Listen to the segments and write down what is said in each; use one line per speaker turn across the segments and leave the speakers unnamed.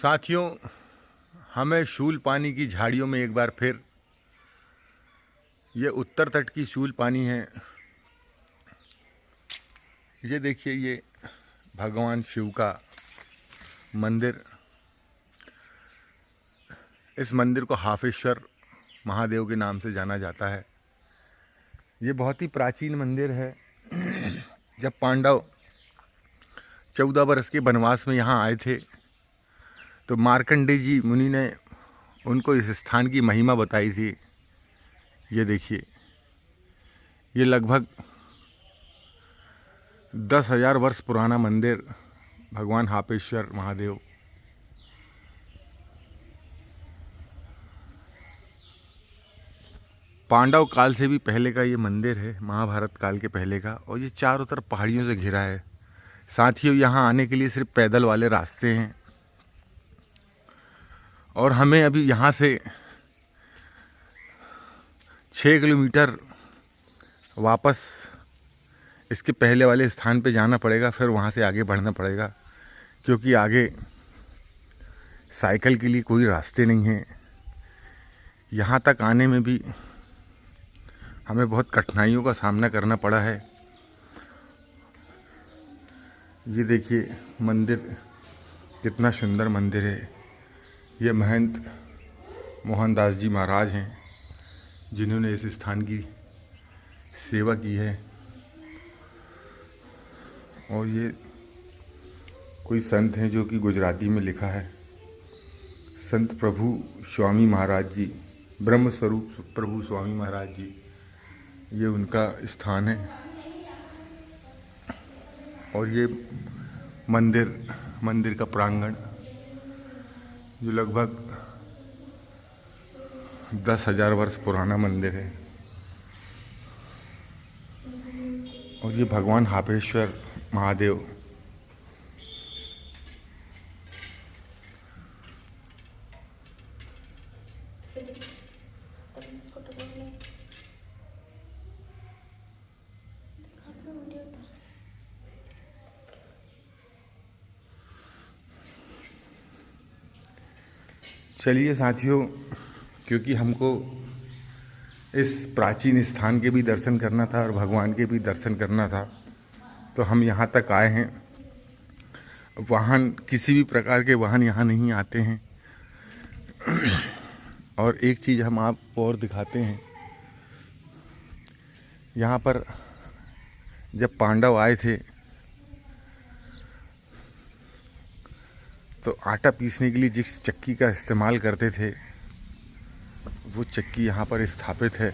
साथियों, हमें शूल पानी की झाड़ियों में एक बार फिर, ये उत्तर तट की शूल पानी है। ये देखिए, ये भगवान शिव का मंदिर। इस मंदिर को हाफेश्वर महादेव के नाम से जाना जाता है। ये बहुत ही प्राचीन मंदिर है। जब पांडव 14 वर्ष के वनवास में यहाँ आए थे तो मार्कंडेय जी मुनि ने उनको इस स्थान की महिमा बताई थी। ये देखिए, ये लगभग 10,000 वर्ष पुराना मंदिर भगवान हापेश्वर महादेव। पांडव काल से भी पहले का ये मंदिर है, महाभारत काल के पहले का। और ये चारों तरफ पहाड़ियों से घिरा है। साथियों, यहाँ आने के लिए सिर्फ पैदल वाले रास्ते हैं। और हमें अभी यहाँ से 6 किलोमीटर वापस इसके पहले वाले स्थान पे जाना पड़ेगा, फिर वहाँ से आगे बढ़ना पड़ेगा, क्योंकि आगे साइकिल के लिए कोई रास्ते नहीं है। यहाँ तक आने में भी हमें बहुत कठिनाइयों का सामना करना पड़ा है। ये देखिए मंदिर, कितना सुंदर मंदिर है। ये महंत मोहनदास जी महाराज हैं, जिन्होंने इस स्थान की सेवा की है। और ये कोई संत हैं जो कि गुजराती में लिखा है, संत प्रभु स्वामी महाराज जी, ब्रह्म स्वरूप प्रभु स्वामी महाराज जी, ये उनका स्थान है। और ये मंदिर का प्रांगण जो लगभग 10,000 वर्ष पुराना मंदिर है। और ये भगवान हापेश्वर महादेव। चलिए साथियों, क्योंकि हमको इस प्राचीन स्थान के भी दर्शन करना था और भगवान के भी दर्शन करना था, तो हम यहाँ तक आए हैं। वाहन, किसी भी प्रकार के वाहन यहाँ नहीं आते हैं। और एक चीज़ हम आपको और दिखाते हैं। यहाँ पर जब पांडव आए थे तो आटा पीसने के लिए जिस चक्की का इस्तेमाल करते थे, वो चक्की यहाँ पर स्थापित है।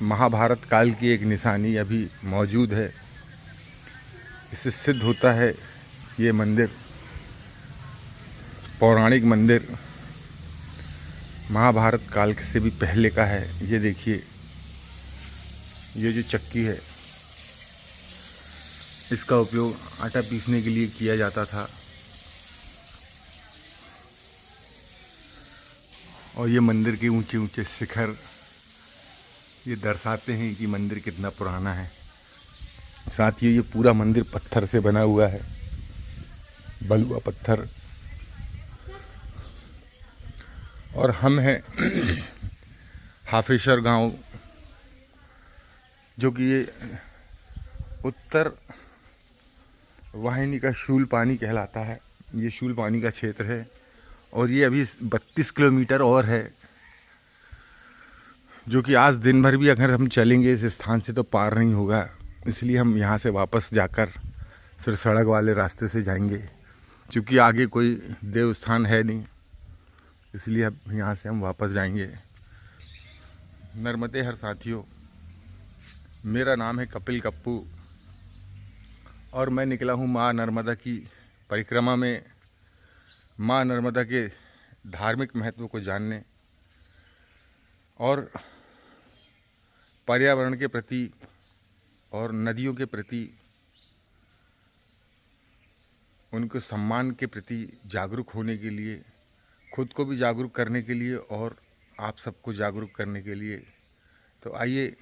महाभारत काल की एक निशानी अभी मौजूद है। इससे सिद्ध होता है ये मंदिर पौराणिक मंदिर महाभारत काल से भी पहले का है। ये देखिए, ये जो चक्की है, इसका उपयोग आटा पीसने के लिए किया जाता था। और ये मंदिर के ऊंचे ऊंचे शिखर ये दर्शाते हैं कि मंदिर कितना पुराना है। साथियों, ये पूरा मंदिर पत्थर से बना हुआ है, बलुआ पत्थर। और हम हैं हाफेश्वर गांव, जो कि ये उत्तर वाहिनी का शूल पानी कहलाता है। ये शूल पानी का क्षेत्र है। और ये अभी 32 किलोमीटर और है, जो कि आज दिन भर भी अगर हम चलेंगे इस स्थान से तो पार नहीं होगा। इसलिए हम यहाँ से वापस जाकर फिर सड़क वाले रास्ते से जाएंगे, क्योंकि आगे कोई देव स्थान है नहीं। इसलिए अब यहाँ से हम वापस जाएंगे। नर्मदे हर साथियों, मेरा नाम है कपिल कप्पू और मैं निकला हूँ माँ नर्मदा की परिक्रमा में, माँ नर्मदा के धार्मिक महत्व को जानने और पर्यावरण के प्रति और नदियों के प्रति, उनके सम्मान के प्रति जागरूक होने के लिए, खुद को भी जागरूक करने के लिए और आप सबको जागरूक करने के लिए। तो आइए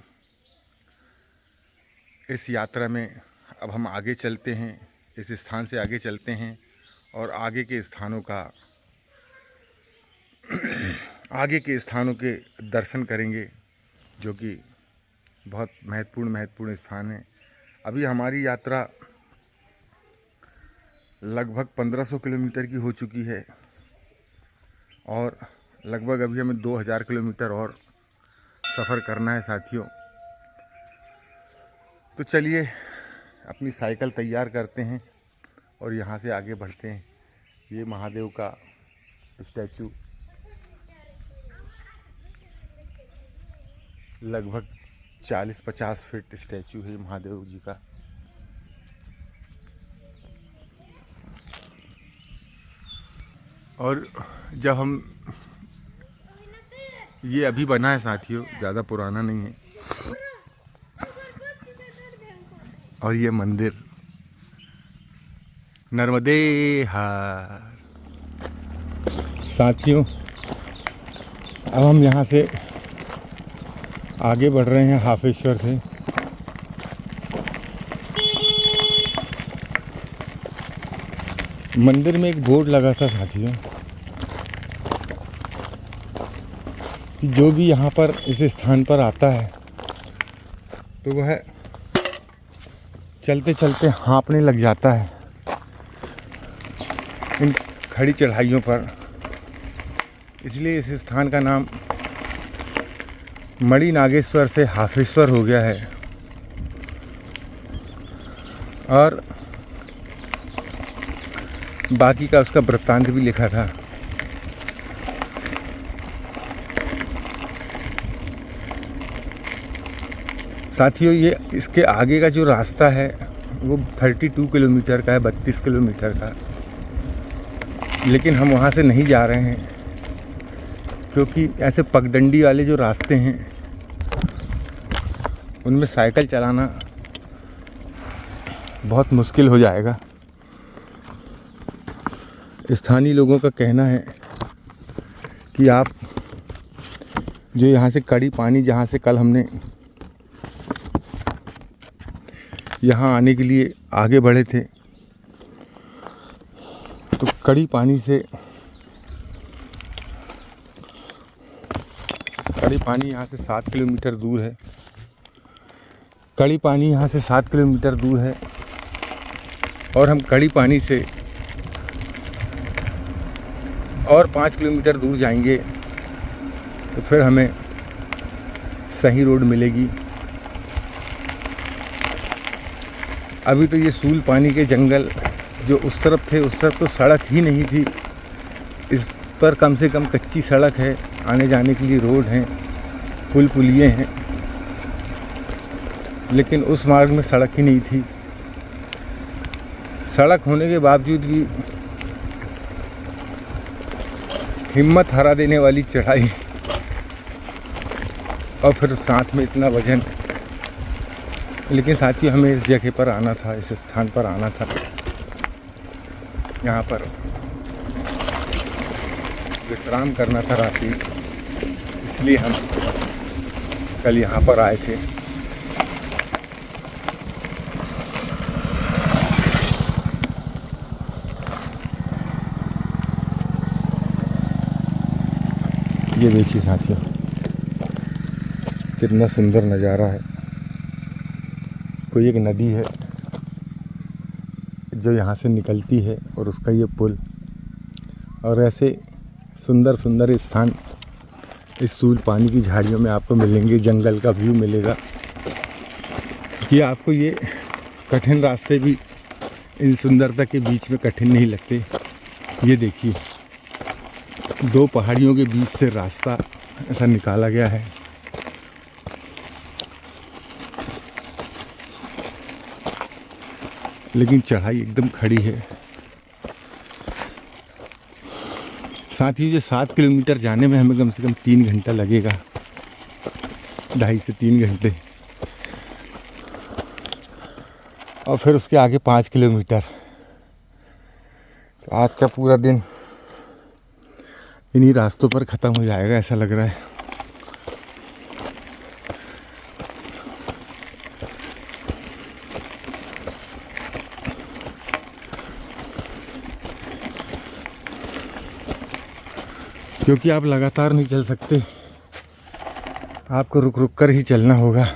इस यात्रा में अब हम आगे चलते हैं। इस स्थान से आगे चलते हैं और आगे के स्थानों के दर्शन करेंगे, जो कि बहुत महत्वपूर्ण स्थान है। अभी हमारी यात्रा लगभग 1500 किलोमीटर की हो चुकी है और लगभग अभी हमें 2000 किलोमीटर और सफ़र करना है साथियों। तो चलिए अपनी साइकिल तैयार करते हैं और यहाँ से आगे बढ़ते हैं। ये महादेव का स्टैचू लगभग 40-50 फीट स्टैचू है महादेव जी का। और जब हम ये अभी बना है साथियों, ज़्यादा पुराना नहीं है। और ये मंदिर नर्मदे हार। साथियों अब हम यहाँ से आगे बढ़ रहे हैं हाफेश्वर से। मंदिर में एक बोर्ड लगा था साथियों कि जो भी यहाँ पर इस स्थान पर आता है तो वह चलते चलते हाँफने लग जाता है इन खड़ी चढ़ाइयों पर। इसलिए इस स्थान का नाम मणि नागेश्वर से हाफेश्वर हो गया है। और बाकी का उसका वृत्तांत भी लिखा था। साथियों ये इसके आगे का जो रास्ता है वो 32 किलोमीटर का है, 32 किलोमीटर का। लेकिन हम वहाँ से नहीं जा रहे हैं क्योंकि ऐसे पगडंडी वाले जो रास्ते हैं उनमें साइकिल चलाना बहुत मुश्किल हो जाएगा। स्थानीय लोगों का कहना है कि आप जो यहाँ से कड़ी पानी, जहाँ से कल हमने यहाँ आने के लिए आगे बढ़े थे, तो कड़ी पानी यहाँ से 7 किलोमीटर दूर है। कड़ी पानी यहाँ से 7 किलोमीटर दूर है और हम कड़ी पानी से और 5 किलोमीटर दूर जाएंगे तो फिर हमें सही रोड मिलेगी। अभी तो ये सूल पानी के जंगल जो उस तरफ थे, उस तरफ तो सड़क ही नहीं थी। इस पर कम से कम कच्ची सड़क है, आने जाने के लिए रोड हैं, पुल पुलिये हैं, लेकिन उस मार्ग में सड़क ही नहीं थी। सड़क होने के बावजूद भी हिम्मत हरा देने वाली चढ़ाई और फिर साथ में इतना वजन। लेकिन साथियों हमें इस जगह पर आना था, इस स्थान पर आना था। यहाँ पर विश्राम करना था रात्रि, इसलिए हम कल यहाँ पर आए थे। ये देखिए साथियों कितना सुंदर नज़ारा है। कोई एक नदी है जो यहाँ से निकलती है और उसका ये पुल, और ऐसे सुंदर सुंदर स्थान इस सूल पानी की झाड़ियों में आपको मिलेंगे। जंगल का व्यू मिलेगा कि आपको ये कठिन रास्ते भी इन सुंदरता के बीच में कठिन नहीं लगते। ये देखिए 2 पहाड़ियों के बीच से रास्ता ऐसा निकाला गया है। लेकिन चढ़ाई एकदम खड़ी है। साथ ही जो 7 किलोमीटर जाने में हमें कम से कम 3 घंटा लगेगा, 2.5 से 3 घंटे। और फिर उसके आगे 5 किलोमीटर। तो आज का पूरा दिन इन्हीं रास्तों पर ख़त्म हो जाएगा ऐसा लग रहा है। क्योंकि आप लगातार नहीं चल सकते, आपको रुक रुक कर ही चलना होगा।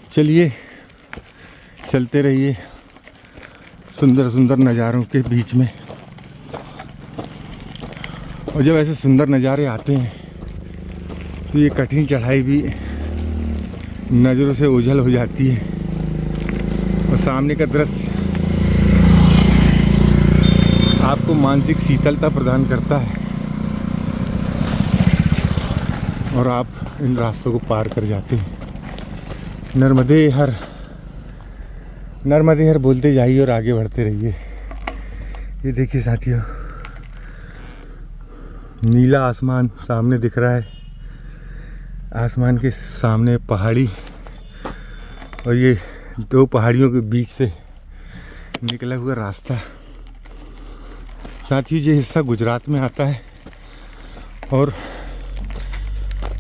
चलिए चलते रहिए सुंदर सुंदर नज़ारों के बीच में। और जब ऐसे सुंदर नज़ारे आते हैं तो ये कठिन चढ़ाई भी नज़रों से ओझल हो जाती है और सामने का दृश्य आपको मानसिक शीतलता प्रदान करता है और आप इन रास्तों को पार कर जाते हैं। नर्मदे हर बोलते जाइए और आगे बढ़ते रहिए। ये देखिए साथियों, नीला आसमान सामने दिख रहा है, आसमान के सामने पहाड़ी और ये दो पहाड़ियों के बीच से निकला हुआ रास्ता। साथियों ये हिस्सा गुजरात में आता है और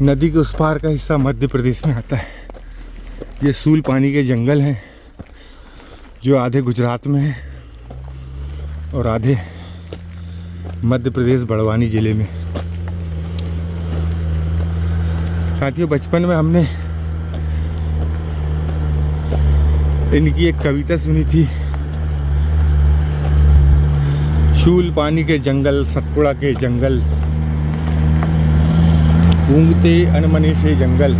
नदी के उस पार का हिस्सा मध्य प्रदेश में आता है। ये सूल पानी के जंगल हैं जो आधे गुजरात में हैं और आधे मध्य प्रदेश बड़वानी ज़िले में। साथियों बचपन में हमने इनकी एक कविता सुनी थी, शूल पानी के जंगल सतपुड़ा के जंगल, ऊँगते अनमने से जंगल।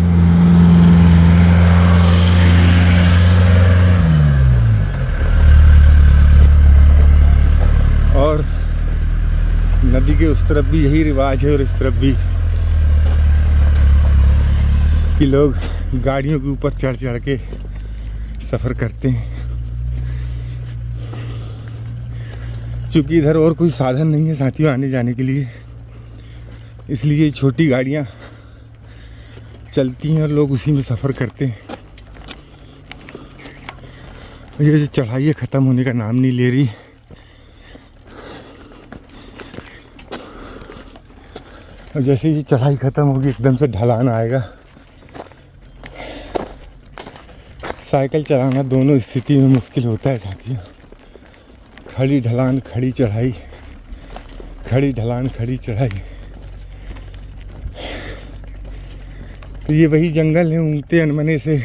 और नदी के उस तरफ भी यही रिवाज है और इस तरफ भी कि लोग गाड़ियों के ऊपर चढ़ चढ़ के सफ़र करते हैं। क्योंकि इधर और कोई साधन नहीं है साथियों आने जाने के लिए, इसलिए छोटी गाड़ियाँ चलती हैं और लोग उसी में सफ़र करते हैं। ये जो चढ़ाई है ख़त्म होने का नाम नहीं ले रही। और जैसे ही चढ़ाई ख़त्म होगी एकदम से ढलान आएगा। साइकिल चलाना दोनों स्थिति में मुश्किल होता है साथियों। खड़ी ढलान खड़ी चढ़ाई, खड़ी ढलान खड़ी चढ़ाई। तो ये वही जंगल है ऊँगते अनमने से।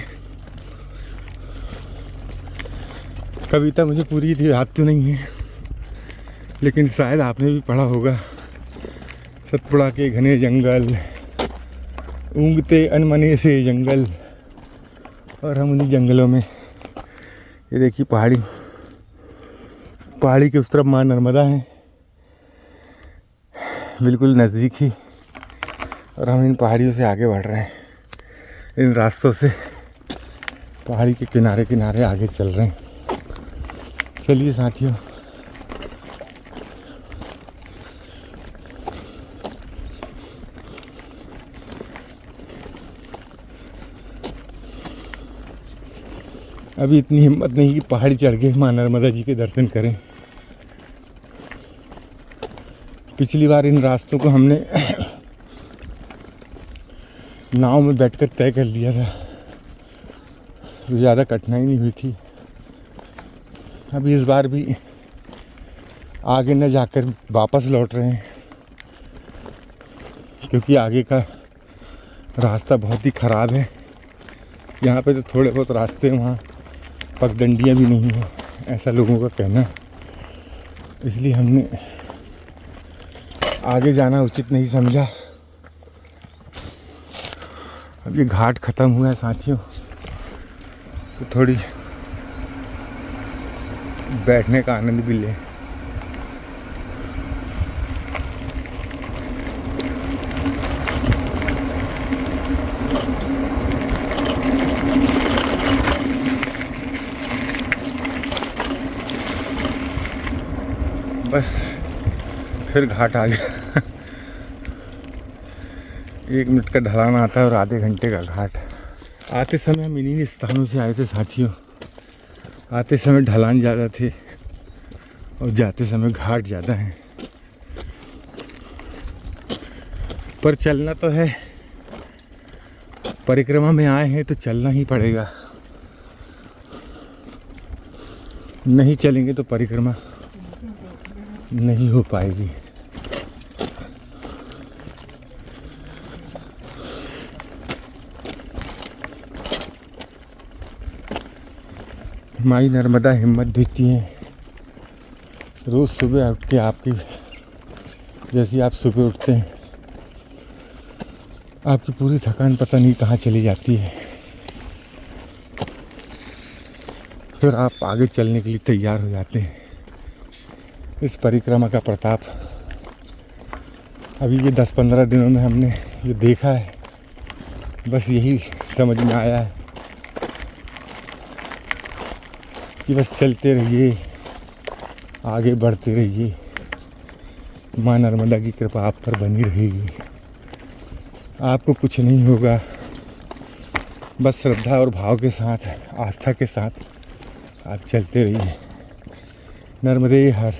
कविता मुझे पूरी थी याद तो नहीं है, लेकिन शायद आपने भी पढ़ा होगा। सतपुड़ा के घने जंगल, ऊँगते अनमने से जंगल, और हम उन्हीं जंगलों में। ये देखिए पहाड़ी के उस तरफ माँ नर्मदा है बिल्कुल नज़दीक ही, और हम इन पहाड़ियों से आगे बढ़ रहे हैं। इन रास्तों से पहाड़ी के किनारे किनारे आगे चल रहे हैं। चलिए साथियों, अभी इतनी हिम्मत नहीं कि पहाड़ी चढ़ के माँ नर्मदा जी के दर्शन करें। पिछली बार इन रास्तों को हमने नाव में बैठकर तय कर लिया था, तो ज़्यादा कठिनाई नहीं हुई थी। अभी इस बार भी आगे न जाकर वापस लौट रहे हैं, क्योंकि आगे का रास्ता बहुत ही ख़राब है। यहाँ पे तो थोड़े बहुत रास्ते, वहाँ पगडंडियाँ भी नहीं हैं, ऐसा लोगों का कहना। इसलिए हमने आगे जाना उचित नहीं समझा। अब ये घाट ख़त्म हुआ है साथियों, तो थोड़ी बैठने का आनंद भी लें। बस फिर घाट आ गया। 1 मिनट का ढलान आता है और आधे घंटे का घाट। आते समय हम इन्हीं स्थानों से आए थे साथियों। आते समय ढलान ज़्यादा थे और जाते समय घाट ज़्यादा हैं, पर चलना तो है। परिक्रमा में आए हैं तो चलना ही पड़ेगा, नहीं चलेंगे तो परिक्रमा नहीं हो पाएगी। माई नर्मदा हिम्मत देती हैं। रोज़ सुबह उठ के आपकी, जैसे आप सुबह उठते हैं, आपकी पूरी थकान पता नहीं कहाँ चली जाती है। फिर आप आगे चलने के लिए तैयार हो जाते हैं। इस परिक्रमा का प्रताप अभी ये 10-15 दिनों में हमने ये देखा है, बस यही समझ में आया है कि बस चलते रहिए, आगे बढ़ते रहिए, माँ नर्मदा की कृपा आप पर बनी रहेगी। आपको कुछ नहीं होगा, बस श्रद्धा और भाव के साथ, आस्था के साथ आप चलते रहिए। नर्मदे हर।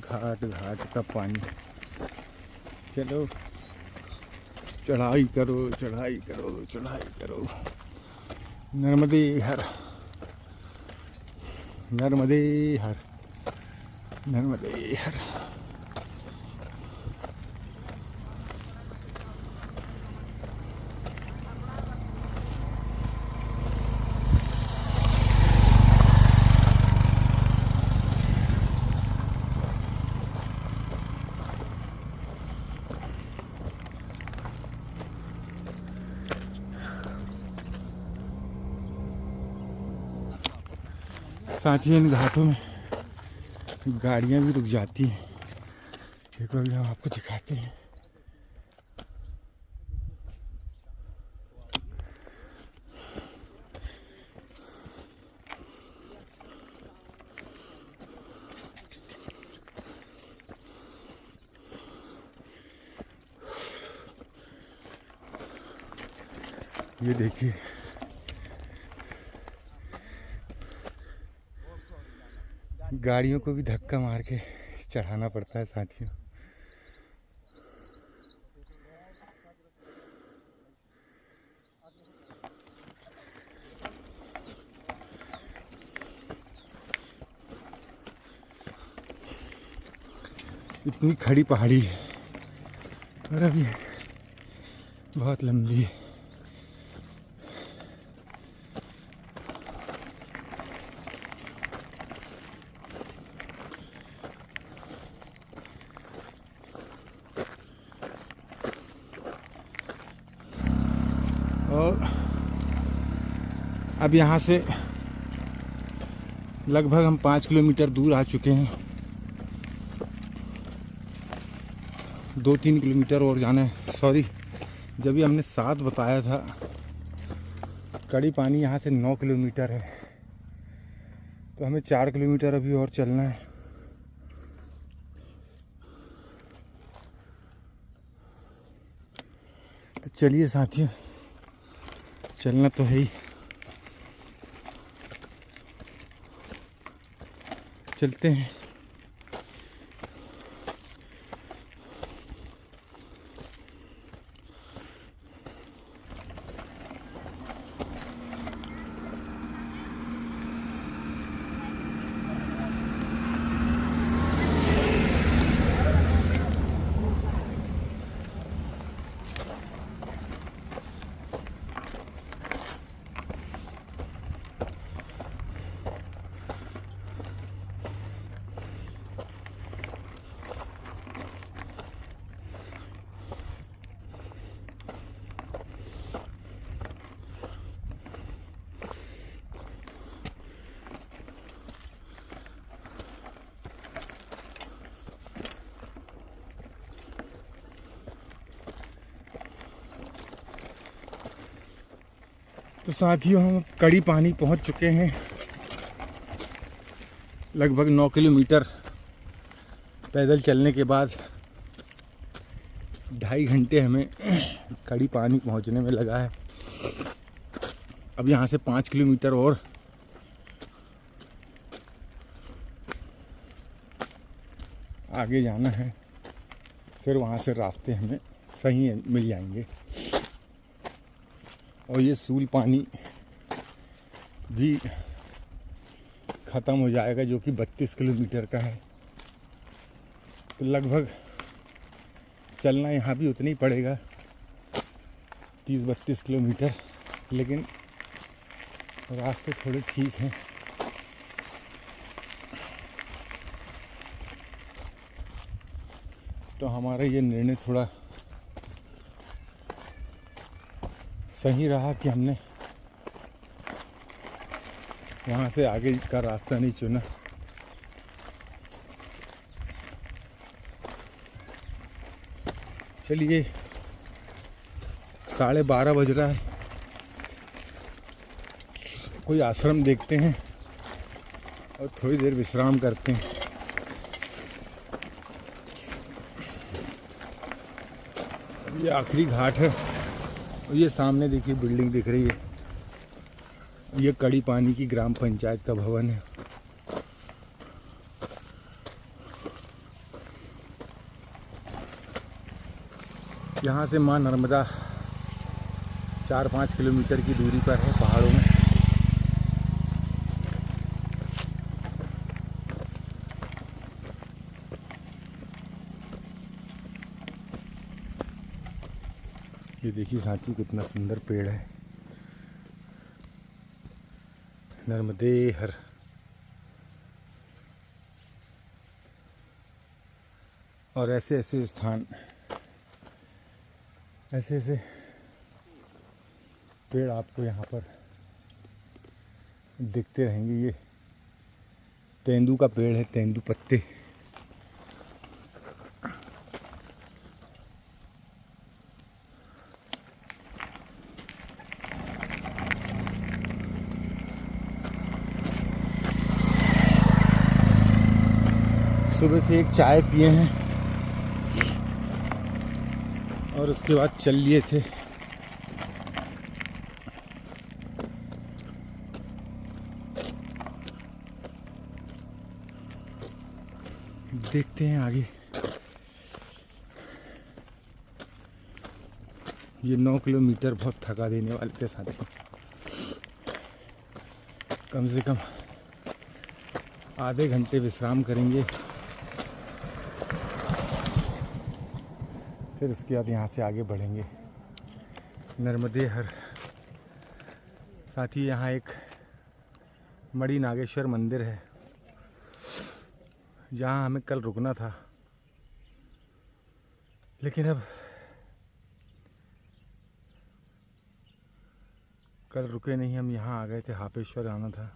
घाट घाट का पानी। चलो चढ़ाई करो, चढ़ाई करो, चढ़ाई करो। नर्मदे हर, नर्मदे हर, नर्मदे हर। साथ ही इन घाटों में गाड़ियाँ भी रुक जाती हैं। देखो अभी हम आपको दिखाते हैं। ये देखिए, गाड़ियों को भी धक्का मार के चढ़ाना पड़ता है साथियों। इतनी खड़ी पहाड़ी है और अभी बहुत लंबी है। और अब यहाँ से लगभग हम 5 किलोमीटर दूर आ चुके हैं। 2-3 किलोमीटर और जाना है। सॉरी, जब भी हमने 7 बताया था। कड़ी पानी यहाँ से 9 किलोमीटर है, तो हमें 4 किलोमीटर अभी और चलना है। तो चलिए साथियों, चलना तो है ही, चलते हैं। तो साथियों हम कड़ी पानी पहुंच चुके हैं। लगभग 9 किलोमीटर पैदल चलने के बाद 2.5 घंटे हमें कड़ी पानी पहुंचने में लगा है। अब यहाँ से 5 किलोमीटर और आगे जाना है, फिर वहाँ से रास्ते हमें सही मिल जाएंगे। और ये सूल पानी भी ख़त्म हो जाएगा जो कि 32 किलोमीटर का है। तो लगभग चलना यहाँ भी उतना ही पड़ेगा, 30-32 किलोमीटर, लेकिन रास्ते थोड़े ठीक हैं। तो हमारा ये निर्णय थोड़ा सही रहा कि हमने वहाँ से आगे का रास्ता नहीं चुना। चलिए 12:30 बज रहा है, कोई आश्रम देखते हैं और थोड़ी देर विश्राम करते हैं। ये आखिरी घाट है और ये सामने देखिए बिल्डिंग दिख रही है, ये कड़ी पानी की ग्राम पंचायत का भवन है। यहाँ से माँ नर्मदा 4-5 किलोमीटर की दूरी पर है पहाड़ों में। ये देखिए साथी कितना सुंदर पेड़ है, नर्मदे हर। और ऐसे ऐसे स्थान, ऐसे ऐसे पेड़ आपको यहाँ पर दिखते रहेंगे। ये तेंदू का पेड़ है, तेंदू पत्ते। सुबह से एक चाय पिए हैं और उसके बाद चल लिए थे। देखते हैं आगे। ये 9 किलोमीटर बहुत थका देने वाले थे साथ। कम से कम आधे घंटे विश्राम करेंगे, फिर उसके बाद यहाँ से आगे बढ़ेंगे। नर्मदे हर। साथ ही यहाँ एक मणि नागेश्वर मंदिर है, जहाँ हमें कल रुकना था, लेकिन अब कल रुके नहीं, हम यहाँ आ गए थे। हापेश्वर आना था,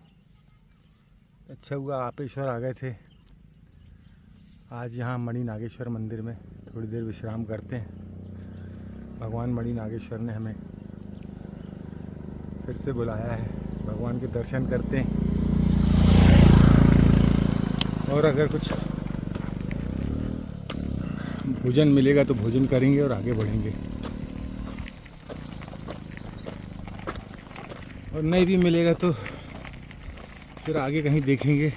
अच्छा हुआ हापेश्वर आ गए थे। आज यहाँ मणि नागेश्वर मंदिर में थोड़ी देर विश्राम करते हैं। भगवान मणि नागेश्वर ने हमें फिर से बुलाया है, भगवान के दर्शन करते हैं और अगर कुछ भोजन मिलेगा तो भोजन करेंगे और आगे बढ़ेंगे, और नहीं भी मिलेगा तो फिर आगे कहीं देखेंगे।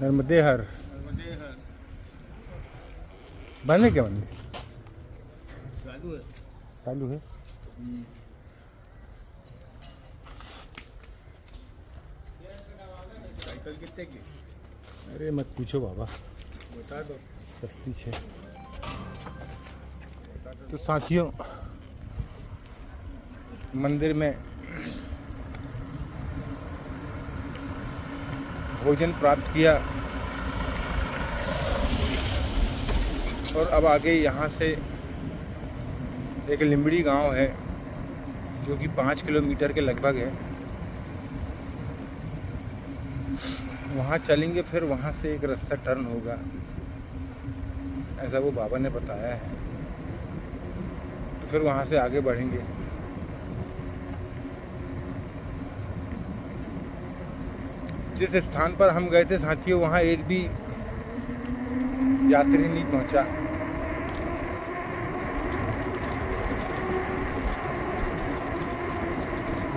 नर्मदे हर। बंद है क्या? मंदिर चालू है। चालू है। साइकिल कितने की? अरे मत पूछो बाबा, बता दो। सस्ती है। तो साथियों, मंदिर में भोजन प्राप्त किया और अब आगे यहाँ से एक लिमड़ी गांव है जो कि 5 किलोमीटर के लगभग है। वहाँ चलेंगे, फिर वहाँ से एक रास्ता टर्न होगा, ऐसा वो बाबा ने बताया है। तो फिर वहाँ से आगे बढ़ेंगे। जिस स्थान पर हम गए थे साथियों, वहाँ एक भी यात्री नहीं पहुँचा।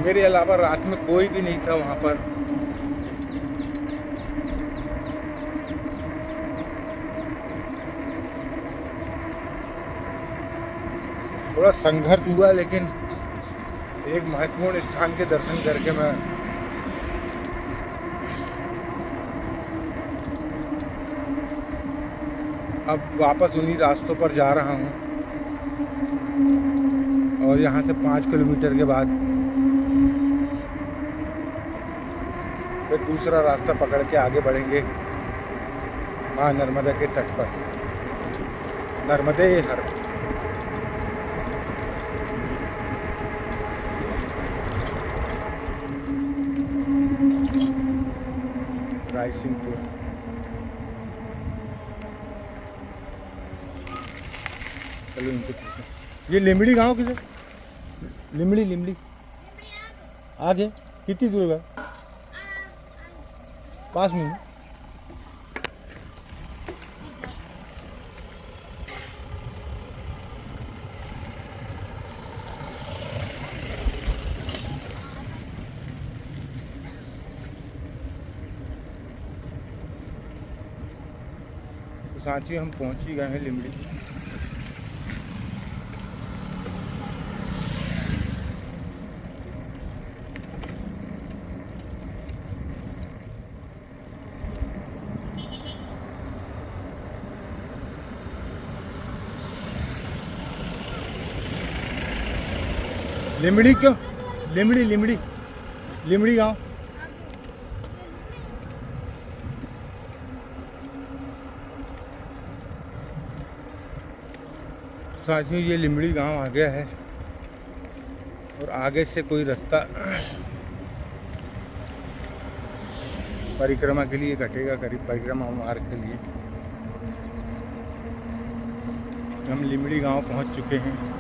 मेरे अलावा रात में कोई भी नहीं था वहाँ पर। थोड़ा संघर्ष हुआ, लेकिन एक महत्वपूर्ण स्थान के दर्शन करके मैं अब वापस उन्हीं रास्तों पर जा रहा हूँ। और यहाँ से 5 किलोमीटर के बाद फिर दूसरा रास्ता पकड़ के आगे बढ़ेंगे माँ नर्मदा के तट पर। नर्मदे हर। रायसिंहपुर। चलो इनके पीछे। ये लिमड़ी गांव किधर? लिमड़ी आगे कितनी दूर है? पास में। तो साथियों, हम पहुंच ही गए हैं लिमड़ी। लिमड़ी क्यों? लिमड़ी गांव। साथियों, ये लिमड़ी गांव आ गया है और आगे से कोई रास्ता परिक्रमा के लिए कटेगा, करीब परिक्रमा मार्ग के लिए। हम लिमड़ी गांव पहुंच चुके हैं।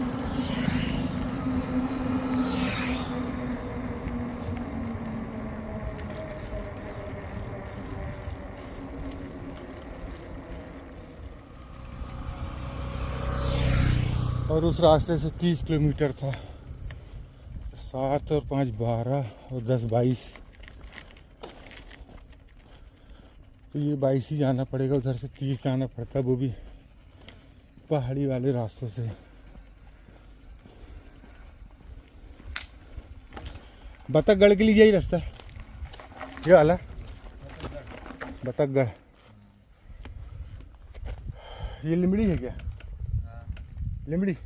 और उस रास्ते से 30 किलोमीटर था। 7 और 5 12 और 10 22। तो ये 22 ही जाना पड़ेगा, उधर से 30 जाना पड़ता, वो भी पहाड़ी वाले रास्तों से। बतखगढ़ के लिए यही रास्ता है, ये वाला बतखगढ़। ये लिमड़ी है क्या? लिमड़ी।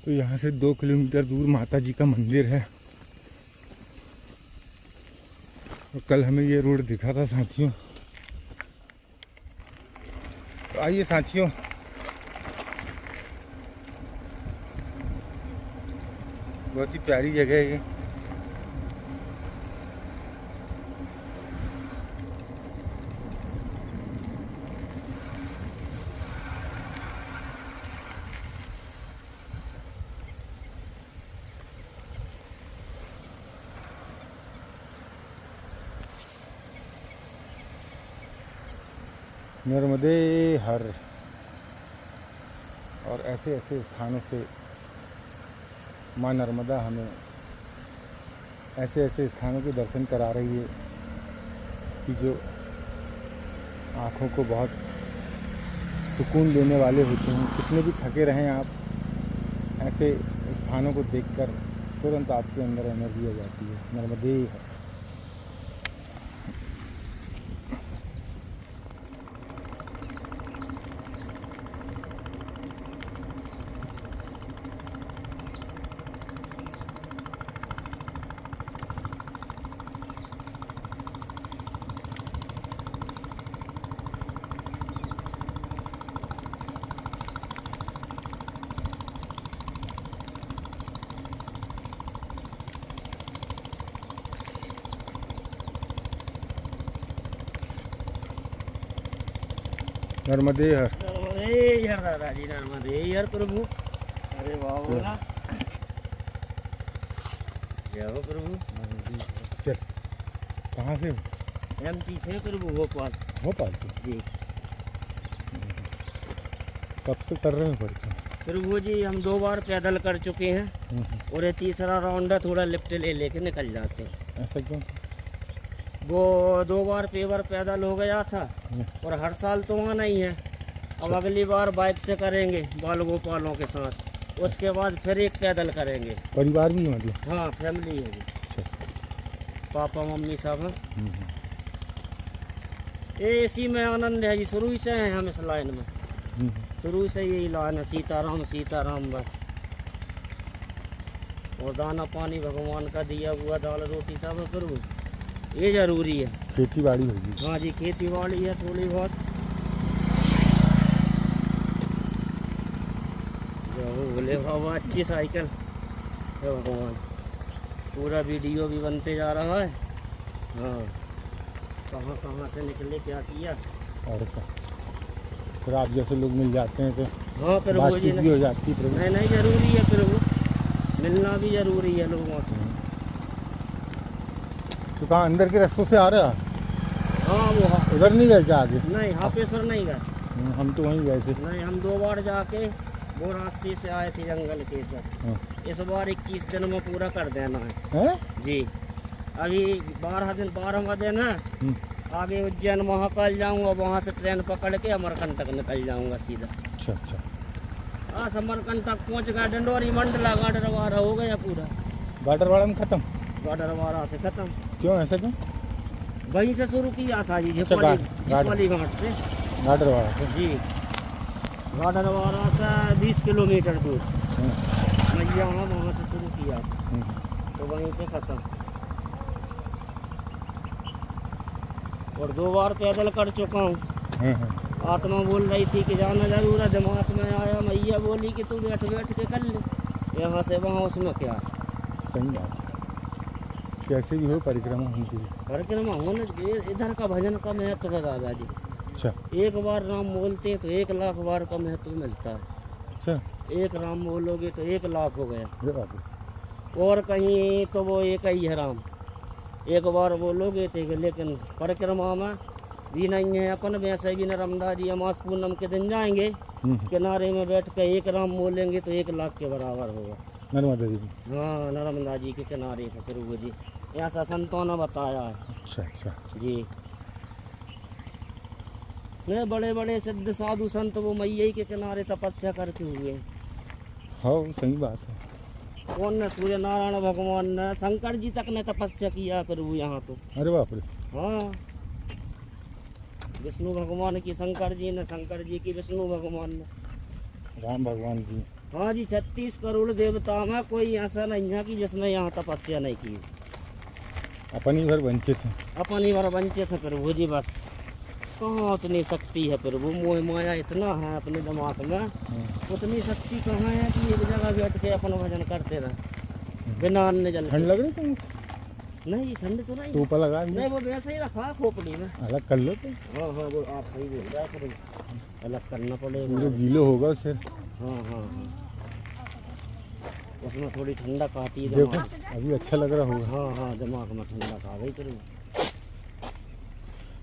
तो यहाँ से 2 किलोमीटर दूर माता जी का मंदिर है। और कल हमें ये रोड दिखा था साथियों। तो आइए साथियों, बहुत ही प्यारी जगह है ये। नर्मदे हर। और ऐसे ऐसे स्थानों से माँ नर्मदा हमें ऐसे ऐसे स्थानों के दर्शन करा रही है कि जो आँखों को बहुत सुकून देने वाले होते हैं। कितने भी थके रहें आप, ऐसे स्थानों को देखकर तुरंत आपके अंदर एनर्जी आ जाती है। नर्मदे है। नर्मदे हर।
नर्मदे हर दादाजी, नर्मदे हर प्रभु। अरे वाह बोला, जय हो प्रभु।
चल, कहाँ से?
एमपी से प्रभु, भोपाल।
भोपाल से
जी।
कब से कर रहे हैं परिक्रमा?
प्रभु जी हम 2 बार पैदल कर चुके हैं और ये तीसरा राउंड है, थोड़ा लिफ्ट ले लेके निकल जाते हैं।
ऐसा क्यों?
वो 2 बार पेवर पैदल हो गया था और हर साल तो वहाँ नहीं है। अब अगली बार बाइक से करेंगे बाल गोपालों के साथ, उसके बाद फिर एक पैदल करेंगे।
परिवार भी है मतलब?
हाँ, फैमिली है जी। पापा मम्मी सब हैं। ये इसी में आनंद है जी, शुरू ही से हैं हम इस लाइन में। शुरू से यही लाइन है, सीताराम सीताराम बस। और दाना पानी भगवान का दिया हुआ, दाल रोटी सब करूँ, ये जरूरी है।
खेती बाड़ी होगी?
हाँ जी, खेती बाड़ी है थोड़ी बहुत। जो बोले बाबा, अच्छी साइकिल है भगवान। पूरा वीडियो भी बनते जा रहा है। हाँ, कहाँ कहाँ से निकले, क्या किया।
और क्या, फिर आप जैसे लोग मिल जाते हैं तो
हाँ प्रभु जी,
बातचीत भी हो जाती है।
नहीं नहीं, जरूरी है प्रभु, मिलना भी जरूरी है लोगों से।
तो कहाँ अंदर के रास्तों से आ रहा?
हाँ वो
उधर नहीं गए क्या आगे?
नहीं, हापेश्वर नहीं गए।
हम तो वहीं गए थे।
नहीं, हम 2 बार जाके वो रास्ते से आए थे जंगल के सब। इस बार 21 दिन में पूरा कर देना है जी। अभी 12वां दिन है। आगे उज्जैन महाकाल जाऊंगा, वहाँ से ट्रेन पकड़ के अमरकंटक निकल जाऊंगा सीधा।
अच्छा अच्छा।
हाँ, अमरकंटक पहुँच गया। डंडोरी मंडला गाडरवारा हो गया पूरा।
गाडरवाड़ा में खत्म?
गाडरवारा से खत्म।
क्यों, ऐसा क्यों?
वहीं से शुरू किया था जी,
अच्छा,
झिपवाली घाट से।
गाडरवाड़ा से?
जी, गाडरवारा से 20 किलोमीटर दूर मैया, वहाँ से शुरू किया तो वहीं पे खत्म। और 2 बार पैदल कर चुका हूँ। आत्मा बोल रही थी कि जाना जरूर है, दिमाग में आया, मैया बोली कि तू बैठ बैठ के कर ले, यहाँ से वहाँ, उसमें क्या।
सही बात। कैसे भी हो परिक्रमा होनी चाहिए।
परिक्रमा होने, इधर का भजन का महत्व है दादाजी।
अच्छा।
एक बार नाम बोलते हैं तो 1 लाख बार का महत्व मिलता है।
अच्छा।
एक राम बोलोगे तो 1 लाख हो गया।
अरे बाप रे।
और कहीं तो वो एक ही है राम, एक बार बोलोगे तो। लेकिन परिक्रमा में भी नहीं है। अपन वैसे भी नर्मदा जी अमास पूनम के दिन जाएंगे, किनारे में बैठ कर 1 राम बोलेंगे तो 1 लाख के बराबर होगा।
नर्मदा जी?
हाँ, नर्मदा जी के किनारे पे प्रभु जी, ऐसा संतों ने बताया है।
अच्छा अच्छा
जी। नहीं, बड़े बड़े सिद्ध साधु संत वो मैया के किनारे तपस्या करके हुए।
हाँ, सही बात है।
कौन ने? सूर्य नारायण भगवान ने, शंकर जी तक ने तपस्या किया प्रभु यहाँ तो।
अरे बाप रे।
हाँ, विष्णु भगवान की शंकर जी ने, शंकर जी की विष्णु भगवान ने,
राम भगवान की।
हाँ जी। 36 करोड़ देवता में कोई ऐसा नहीं है कि जिसने यहाँ तपस्या नहीं की।
अपन ही भर वंचित हैं।
अपन ही बार वंचित है प्रभु जी, बस। कहाँ उतनी शक्ति है प्रभु, मोह माया इतना है अपने दिमाग में, उतनी शक्ति कहाँ है कि एक जगह बैठ के अपन भजन करते रहे बिना अन्न जल।
ठंड लग रही तुम?
नहीं, ठंड तो नहीं।
टोपा लगा?
नहीं, वो वैसे ही रखा खोपड़ी में।
अलग कर लो तो।
हाँ हाँ, वो आप सही बोल रहे हैं, अलग करना पड़ेगा।
पूरे गीलो होगा सर।
हाँ हाँ हाँ, उसमें थोड़ी ठंडक आती है।
देखो अभी अच्छा लग रहा होगा।
हाँ हाँ, दिमाग में ठंडक आ गई प्रभु।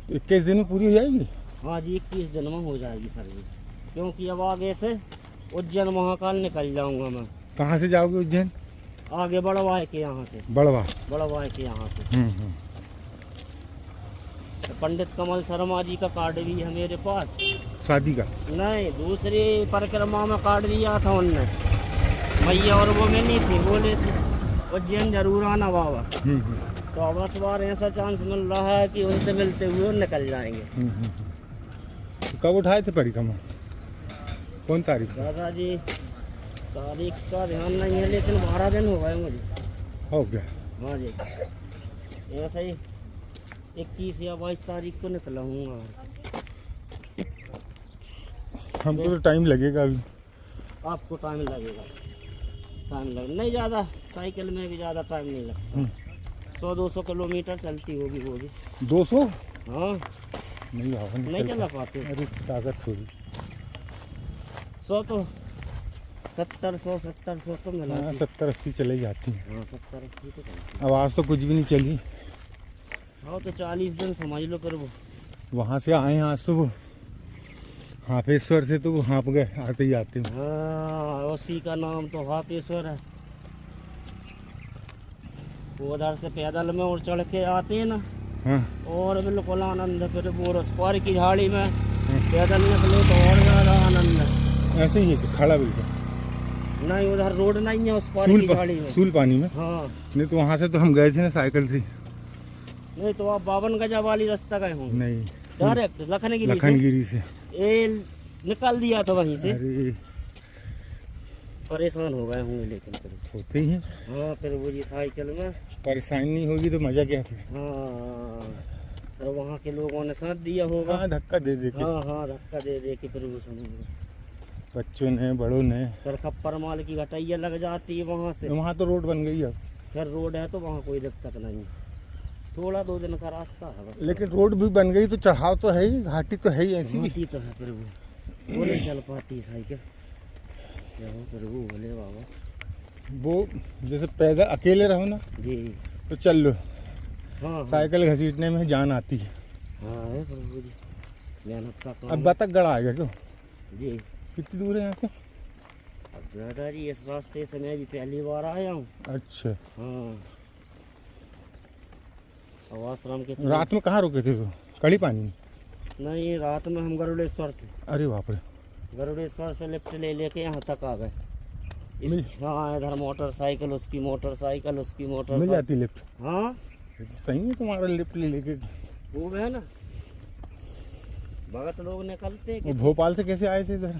तो 21 दिन में पूरी हो जाएगी?
हाँ जी, 21 दिन में हो जाएगी सर जी, क्योंकि अब आगे से उज्जैन महाकाल निकल जाऊंगा मैं।
कहाँ से जाओगे उज्जैन?
आगे बड़वाह के यहाँ से, बड़वाह के यहाँ से। पंडित कमल शर्मा जी का कार्ड भी है मेरे पास।
शादी का? नहीं,
दूसरी परिक्रमा में कार्ड दिया था उनने, मैया और वो में नहीं थी, बोले थे उज्जैन जरूर आना बाबा। तो अब इस बार ऐसा चांस मिल रहा है कि उनसे मिलते हुए निकल जाएंगे।
तो कब उठाए थे परिक्रमा? कौन तारीख?
दादाजी तारीख का ध्यान नहीं है, लेकिन 12 दिन हो गए मुझे।
हो गया?
हाँ जी, ऐसा ही 21 या 22 तारीख को निकला हूँ।
हमको तो टाइम लगेगा अभी।
आपको टाइम लगेगा? नहीं ज़्यादा, साइकिल में भी ज़्यादा टाइम नहीं लगता। 100-200 किलोमीटर चलती होगी वो भी।
200?
हाँ,
नहीं
चला पाते।
अरे ताकत थोड़ी।
100 तो 70-100 तो मिला।
70-80 चले जाती है।
हाँ, 70-80 तो चलती।
अब आज तो कुछ भी नहीं चली।
हाँ, तो 40 दिन समझ लो। फिर वो
वहाँ से आए आज तो वो हाफेश्वर से तो वो हाँप गए आते ही आते।
हाँ, उसी का नाम तो हाफेश्वर है। वो उधर से पैदल में और चढ़ के आते हैं ना।
हाँ।
और बिल्कुल आनंद। फिर वो रसपार की झाड़ी में पैदल निकलो तो और ज़्यादा आनंद है।
ऐसे ही है कि खड़ा बिल्कुल?
नहीं, उधर रोड नहीं है उस पार की झाड़ी में।
सूल पानी में?
हाँ।
नहीं तो वहाँ से तो हम गए थे ना साइकिल से।
नहीं तो आप 52 गजा वाली रास्ता गए होंगे?
नहीं,
डायरेक्ट
लखनगिरी से
निकाल दिया था वहीं से।
अरे
परेशान हो गए होंगे, लेकिन फिर
होते ही हैं।
हाँ, फिर वो जी साइकिल में
परेशानी नहीं होगी तो मजा क्या फिर?
हाँ, फिर वहाँ के लोगों ने साथ दिया होगा।
हाँ, धक्का दे दे के।
हाँ, धक्का दे दे के फिर वो समझ लो।
बच्चों ने बड़ों ने।
फिर खप्पर माल की घटाइया लग जाती है वहाँ से।
वहाँ तो रोड बन गई अब।
फिर रोड है तो वहाँ कोई दिक्कत नहीं, थोड़ा 2 दिन का रास्ता है बस।
लेकिन रोड भी बन गई तो चढ़ाव तो है ही, घाटी तो है ही ऐसी भी।
तो है, फिर वो नहीं चल पाती साइकिल। फिर वो बोले बाबा,
वो जैसे पैदल अकेले रहो ना
जी
तो चल लो।
हाँ,
साइकिल घसीटने में जान आती है।
हाँ है प्रभु जी, मेहनत का काम।
अब बतखगढ़ आ गया क्यों?
जी।
कितनी दूर है यहाँ से?
अब दादाजी इस रास्ते से मैं भी पहली बार आया हूँ।
अच्छा।
हाँ, अब आश्रम के
रात में कहाँ रुके थे तो? कड़ी पानी में?
नहीं, रात में हम गरुड़ेश्वर थे।
अरे बाप रे।
गरुड़ेश्वर से लिफ्ट ले लेके यहाँ तक आ गए। हाँ, इधर मोटरसाइकिल, उसकी मोटरसाइकिल, उसकी मोटरसाइकिल।
मिल जाती लिफ्ट?
हाँ,
सही है तुम्हारा लिफ्ट ले लेके।
वो है ना, भगत लोग निकलते।
वो भोपाल से कैसे आए थे इधर?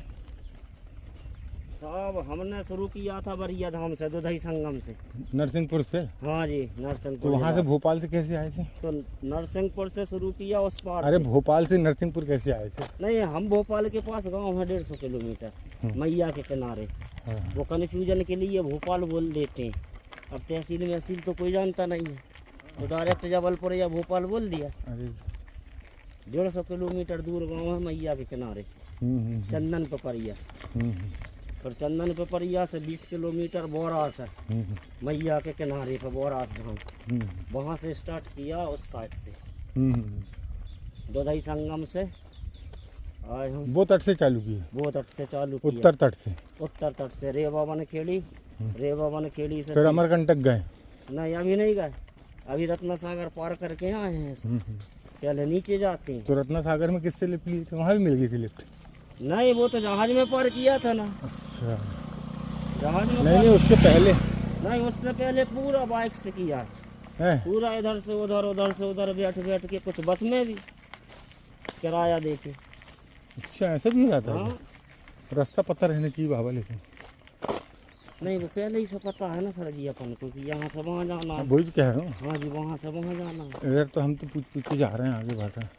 साहब, हमने शुरू किया था बरिया धाम से, दुधई संगम से।
नरसिंहपुर से?
हाँ जी, नरसिंहपुर।
तो वहाँ से भोपाल से कैसे आए थे?
तो नरसिंहपुर से शुरू किया उस पार।
अरे भोपाल से नरसिंहपुर कैसे आए थे?
नहीं, हम भोपाल के पास गांव है 150 किलोमीटर, मैया के किनारे। वो कन्फ्यूजन के लिए भोपाल बोल देते हैं। अब तहसील महसील तो कोई जानता नहीं है, तो डायरेक्ट जबलपुर या भोपाल बोल दिया।
अरे
150 किलोमीटर दूर गांव है मैया के किनारे, चंदन पपरिया। और चंदन पपरिया से 20 किलोमीटर बोरास है, मैया के किनारे पर बोरास धाम। वहाँ से स्टार्ट किया उस साइड से, दुधई संगम से आए हम।
वो तट से चालू किए?
वो तट से चालू किया।
उत्तर तट से? उत्तर
तट से रेवा बनखेड़ी, रेवा बनखेड़ी से
फिर अमरकंटक गए?
नहीं, अभी नहीं गए, अभी रत्ना सागर पार करके आए हैं। पहले नीचे जाते हैं।
तो रत्ना सागर में किससे लिफ्ट ली थी? वहाँ भी मिल गई थी लिफ्ट?
नहीं, वो तो जहाज में पार किया था ना।
अच्छा।
जहाज में?
नहीं, उसके पहले?
नहीं, उससे पहले पूरा बाइक से किया है। पूरा इधर से उधर, उधर से उधर, बैठ बैठ के, कुछ बस में भी किराया देके।
अच्छा, ऐसा भी हो जाता है?
हाँ।
रास्ता पता रहना चाहिए बाबा। लेकिन
नहीं, वो पहले ही से पता है ना सर जी अपन को कि यहाँ से वहाँ जाना है।
वही तो कह रहा हूँ।
हाँ जी, वहाँ से वहाँ जाना है।
इधर तो हम तो पूछ पूछ के जा रहे हैं, आगे बढ़ रहे हैं।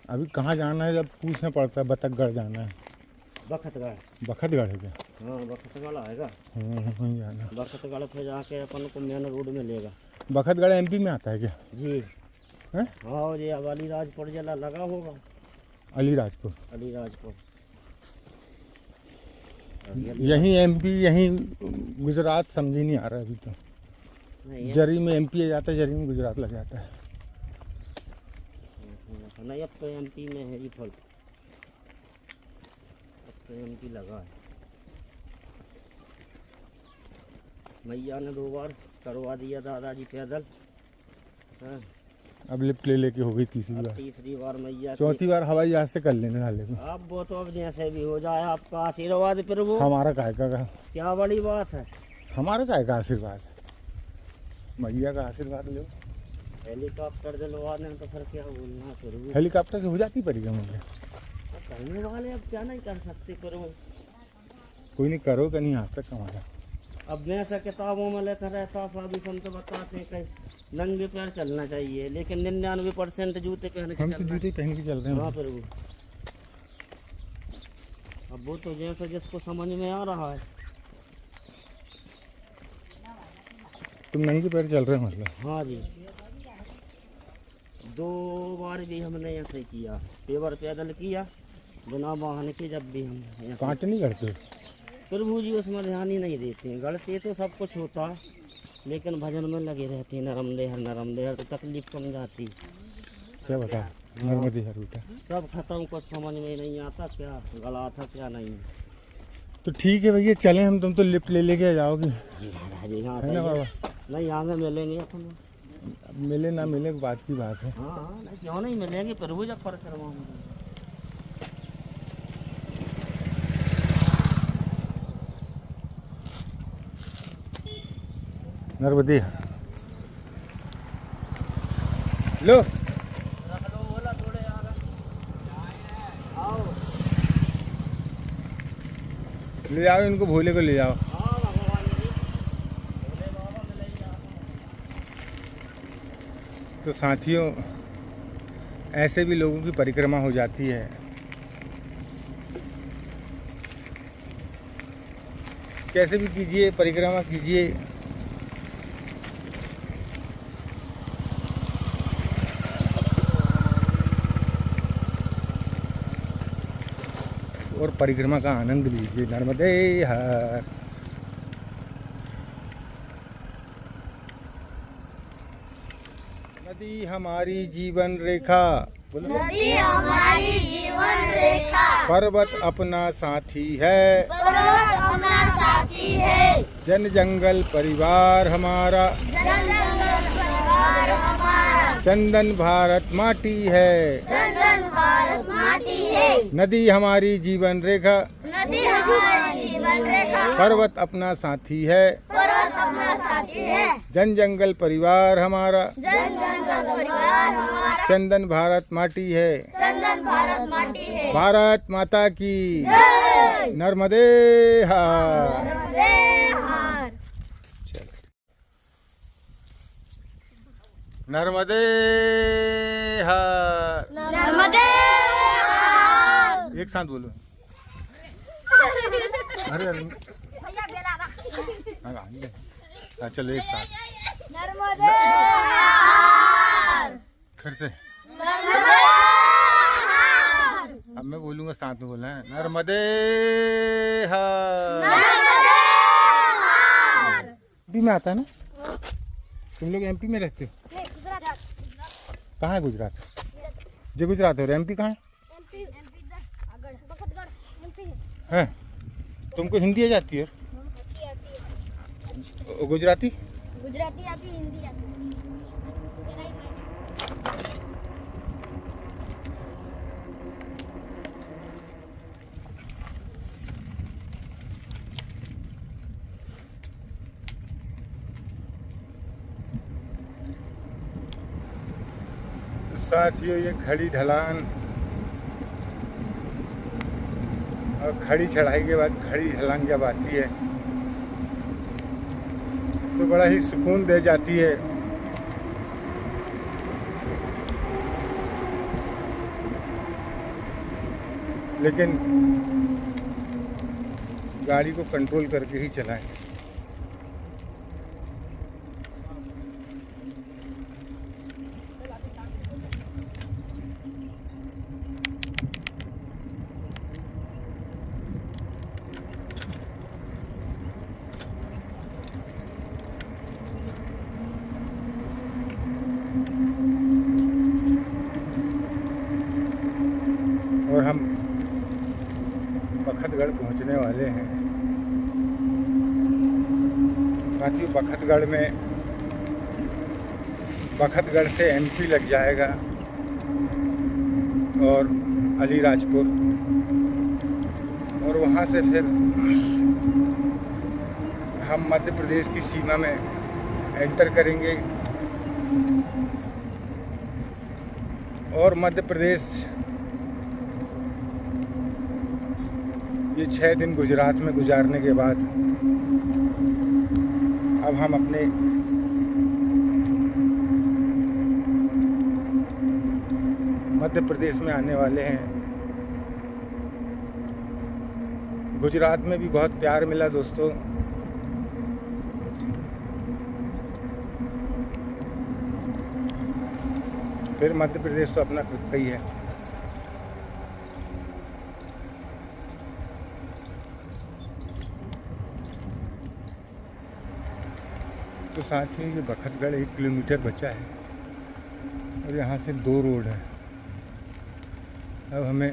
अभी कहाँ जाना है जब पूछना पड़ता है? बतखगढ़ जाना है।
बखतगढ़?
बखतगढ़ है क्या?
हाँ, बखतगढ़ आएगा।
वहीं जाना।
बखतगढ़ पे जाके अपन को मेन रोड में लेगा।
बखतगढ़ एमपी में आता है क्या?
जी
है?
हाँ जी, अब अलीराजपुर जिला लगा होगा।
अलीराजपुर?
अलीराजपुर
यहीं एमपी, यहीं गुजरात समझ ही नहीं आ रहा अभी तो। जरी में एमपी आ जाता है, जरी में गुजरात लग जाता है।
नहीं, अब तो एमपी में है ही फल, अब तो एमपी लगा है। मैया ने 2 बार करवा दिया दादाजी पैदल। हाँ,
अब लिफ्ट ले लेके हो गई तीसरी
अब
बार,
तीसरी बार मैया
चौथी बार हवाई जहाज से कर लेने वाले को।
अब वो तो अब जैसे भी हो जाए आपका आशीर्वाद प्रभु।
हमारा काय का
क्या बड़ी बात है,
हमारा काय का आशीर्वाद, मैया का आशीर्वाद लो।
हेलीकॉप्टर दिलवा दें तो फिर क्या बोलना प्रभु।
हेलीकॉप्टर से हो जाती परिक्रमा क्या?
करने वाले अब क्या नहीं कर सकते प्रभु।
कोई नहीं, करो कि नहीं आज तक हमारा।
अब मैं ऐसा किताबों में लेकर रहता, साधु संत बताते हैं कहीं नंगे पैर चलना चाहिए, लेकिन 99% जूते पहन के
हम तो
चलना।
जूते पहन के चल रहे
हाँ
हैं।
प्रभु, अब वो तो जैसा जिसको समझ में आ रहा है।
तुम नंगे पैर चल रहे हो मतलब?
हाँ जी, 2 बार भी हमने ऐसे ही किया, पेवर पैदल किया बिना वाहन के। जब भी हम ऐसे-
कांट नहीं करते
प्रभु जी उसमें ध्यान ही नहीं देते हैं। गलती तो सब कुछ होता, लेकिन भजन में लगे रहते हैं। नरम देहर तो तकलीफ कम जाती।
क्या बता, नर्मदे हर उठा।
सब खत्म, कुछ समझ में नहीं आता क्या गला था क्या नहीं।
तो ठीक है भैया चलें हम, तुम तो लिफ्ट ले लेके आ जाओगे,
जी हाँ,
है ना
सही है।
बाबा?
नहीं आगे मिलेंगे अपन।
अब मिले ना मिले बात की बात है।
हाँ नहीं, क्यों नहीं मिलेंगे प्रभु जब परिक्रमा में।
नर्मदे लो, ले जाओ इनको, भोले को ले जाओ।
हाँ भगवान जी, भोले बाबा मिलेंगे आपको।
तो साथियों, ऐसे भी लोगों की परिक्रमा हो जाती है। कैसे भी कीजिए, परिक्रमा कीजिए। और परिक्रमा का आनंद लीजिए। नर्मदे हर। नदी हमारी जीवन रेखा, बोलो।
नदी हमारी जीवन रेखा,
पर्वत अपना साथी है,
पर्वत अपना साथी है,
जन जंगल परिवार हमारा,
जन जंगल परिवार हमारा,
चंदन भारत माटी है।
चंदन भारत माटी है।
नदी हमारी जीवन रेखा,
नदी हमारी जीवन रेखा,
पर्वत अपना साथी है,
पर्वत अपना साथी है,
जन जंगल परिवार हमारा,
जन जंगल परिवार हमारा,
चंदन भारत माटी है।
चंदन भारत माटी है।
भारत माता की
जय।
नर्मदे हर।
नर्मदे हर।
नर्मदे हर।
नर्मदे हर।
एक साथ बोलो। अरे अरे हाँ, चलो एक साथ
नर्मदे हर।
फिर से।
नर्मदे हर।
अब मैं बोलूंगा, साथ में बोलना है। नर्मदे हर।
नर्मदे हर।
एमपी में आता है ना? तुम लोग एमपी में रहते हो? कहाँ है गुजरात? जो गुजरात है, एमपी कहाँ है? तुमको हिंदी आ जाती है? और गुजराती?
गुजराती आती, हिंदी आती।
साथियों, ये खड़ी ढलान और खड़ी चढ़ाई के बाद खड़ी ढलान जब आती है तो बड़ा ही सुकून दे जाती है। लेकिन गाड़ी को कंट्रोल करके ही चलाएं। और हम बखतगढ़ पहुंचने वाले हैं साथियों बखतगढ़ से एमपी लग जाएगा और अलीराजपुर, और वहाँ से फिर हम मध्य प्रदेश की सीमा में एंटर करेंगे और मध्य प्रदेश ये 6 दिन गुजरात में गुजारने के बाद अब हम अपने मध्य प्रदेश में आने वाले हैं। गुजरात में भी बहुत प्यार मिला दोस्तों। फिर मध्य प्रदेश तो अपना खुद का ही है। तो साथ ही ये बखतगढ़ 1 किलोमीटर बचा है और यहाँ से 2 रोड है। अब हमें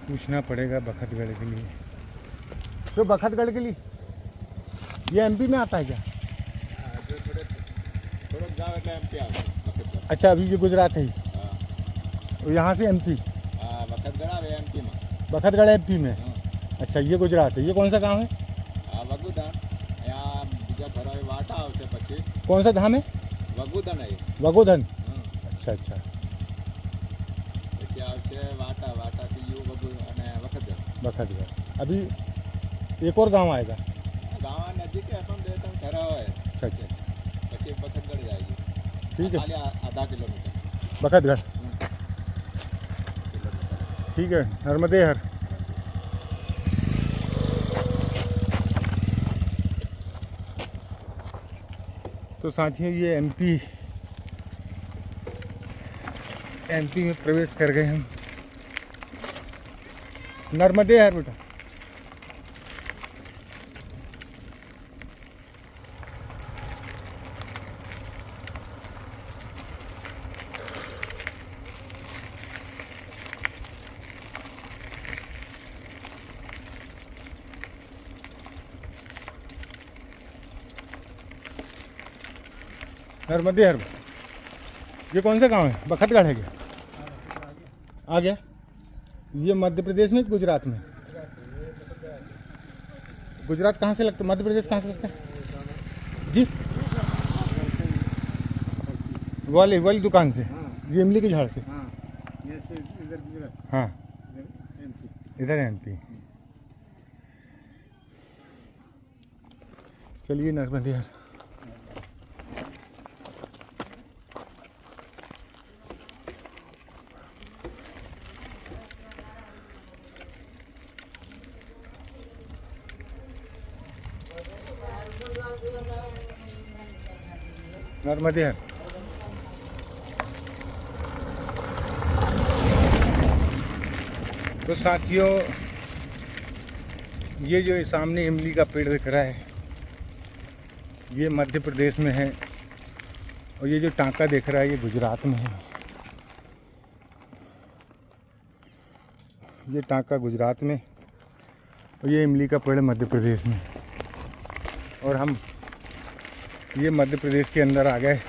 पूछना पड़ेगा बखतगढ़ के लिए। तो बखतगढ़ के लिए ये एमपी में आता है क्या?
थोड़ा गाँव का एमपी आता है।
अच्छा, अभी ये गुजरात है और यहाँ से एमपी।
बखतगढ़ एमपी में।
बखतगढ़ एमपी में। अच्छा, ये गुजरात है। ये कौन सा गांव है?
वगुधन। यहाँ बीजा घर वाटा आवशे पछी।
कौन सा धाम है?
वगुधन है।
वगोधन। अच्छा अच्छा।
પછી આવશે વાટા થી યુ વગુ અને વખતગઢ।
अभी एक और गांव आएगा।
गाँव नजीक है, अपन 2-3 घर है।
अच्छा अच्छा,
પછી बखतगढ़ जाएगी।
ठीक है।
खाली आधा किलोमीटर
बखतगढ़, ठीक है। नर्मदे हर। तो साथियों ये एमपी में प्रवेश कर गए हम। नर्मदे हर बेटा। नर्मदे हर। ये कौन सा गांव है? बखतगढ़ है क्या? आ गया। ये मध्य प्रदेश में, गुजरात में? गुजरात कहाँ से लगता है? मध्य प्रदेश कहाँ से लगता है जी? वाली दुकान से। ये इमली के झाड़ से। हाँ, इधर एमपी। चलिए नर्मदे हर। नर्मदे हर। तो साथियों ये जो सामने इमली का पेड़ दिख रहा है ये मध्य प्रदेश में है, और ये जो टांका दिख रहा है ये गुजरात में है। ये टांका गुजरात में और ये इमली का पेड़ मध्य प्रदेश में। और हम ये मध्य प्रदेश के अंदर आ गए।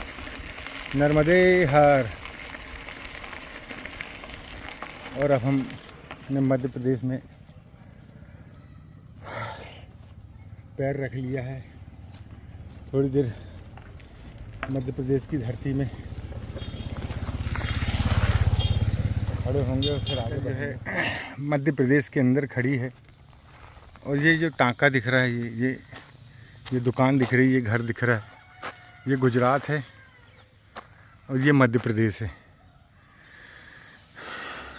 नर्मदे हर। और अब हमने मध्य प्रदेश में पैर रख लिया है। थोड़ी देर मध्य प्रदेश की धरती में खड़े होंगे और फिर आगे जो है मध्य प्रदेश के अंदर खड़ी है। और ये जो टांका दिख रहा है, ये दुकान दिख रही है, ये घर दिख रहा है, ये गुजरात है और ये मध्य प्रदेश है।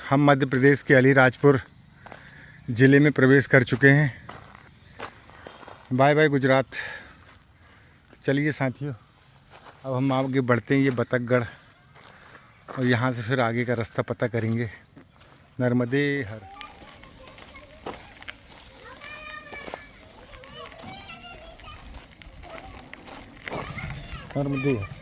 हम मध्य प्रदेश के अलीराजपुर ज़िले में प्रवेश कर चुके हैं। Bye bye Gujarat. चलिए साथियों अब हम आगे बढ़ते हैं। ये बतखगढ़ और यहाँ से फिर आगे का रास्ता पता करेंगे। नर्मदे हर। नर्मदे हर।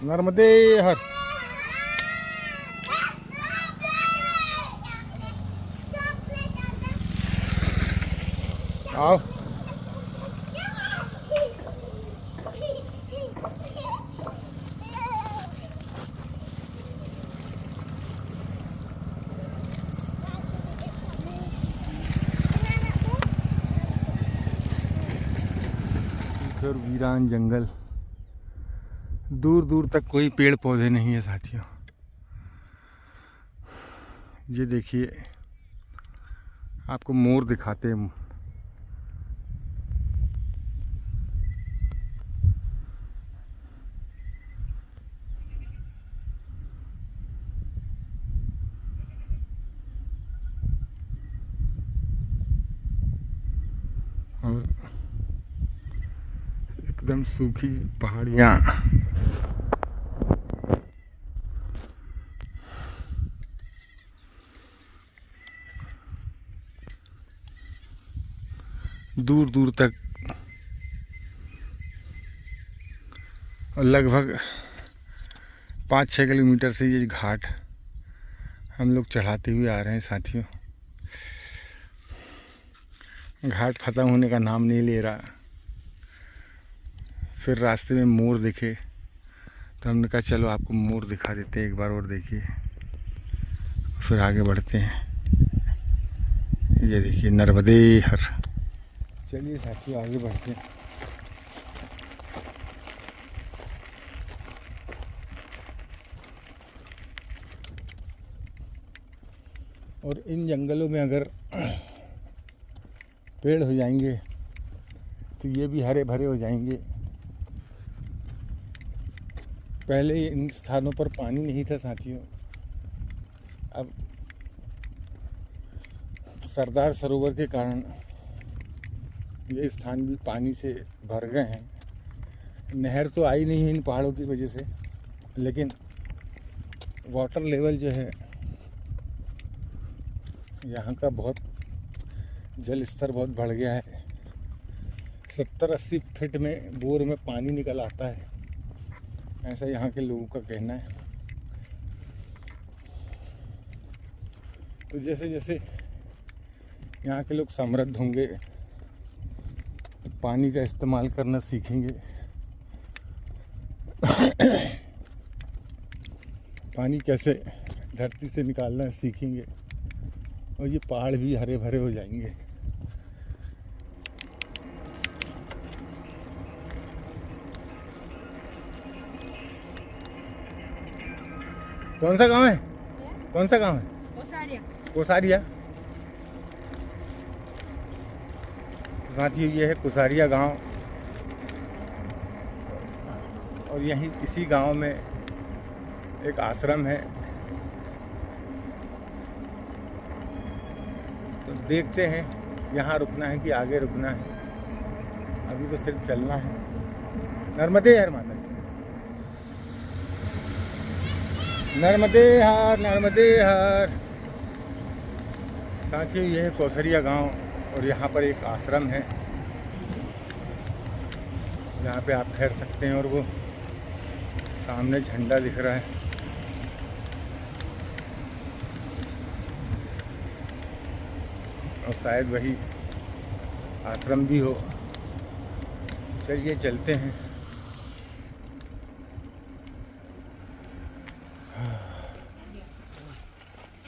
नर्मदे हर। आओ फिर वीरान जंगल, दूर दूर तक कोई पेड़ पौधे नहीं है साथियों। ये देखिए आपको मोर दिखाते हैं। और एकदम सूखी पहाड़ियाँ। दूर दूर तक और लगभग 5-6 किलोमीटर से ये घाट हम लोग चढ़ाते हुए आ रहे हैं साथियों। घाट ख़त्म होने का नाम नहीं ले रहा। फिर रास्ते में मोर दिखे तो हमने कहा चलो आपको मोर दिखा देते हैं, एक बार और देखिए, फिर आगे बढ़ते हैं। ये देखिए नर्मदे हर। चलिए साथियों आगे बढ़ते हैं। और इन जंगलों में अगर पेड़ हो जाएंगे तो ये भी हरे भरे हो जाएंगे। पहले इन स्थानों पर पानी नहीं था साथियों, अब सरदार सरोवर के कारण ये स्थान भी पानी से भर गए हैं। नहर तो आई नहीं है इन पहाड़ों की वजह से, लेकिन वाटर लेवल जो है यहाँ का बहुत, जल स्तर बहुत बढ़ गया है। 70-80 फीट में बोर में पानी निकल आता है, ऐसा यहाँ के लोगों का कहना है। तो जैसे जैसे यहाँ के लोग समृद्ध होंगे, पानी का इस्तेमाल करना सीखेंगे, पानी कैसे धरती से निकालना सीखेंगे, और ये पहाड़ भी हरे भरे हो जाएंगे। कौन सा गांव है? कौन सा गांव है?
कोसारिया।
कोसारिया। साथियों ये है कोसारिया गांव, और यहीं इसी गांव में एक आश्रम है। तो देखते हैं यहाँ रुकना है कि आगे रुकना है। अभी तो सिर्फ चलना है। नर्मदे हर माता जी। नर्मदे हर, नर्मदे हर। साथियों ये है कोसरिया गांव, और यहाँ पर एक आश्रम है जहाँ पे आप ठहर सकते हैं। और वो सामने झंडा दिख रहा है। और शायद वही आश्रम भी हो। चलिए चलते हैं।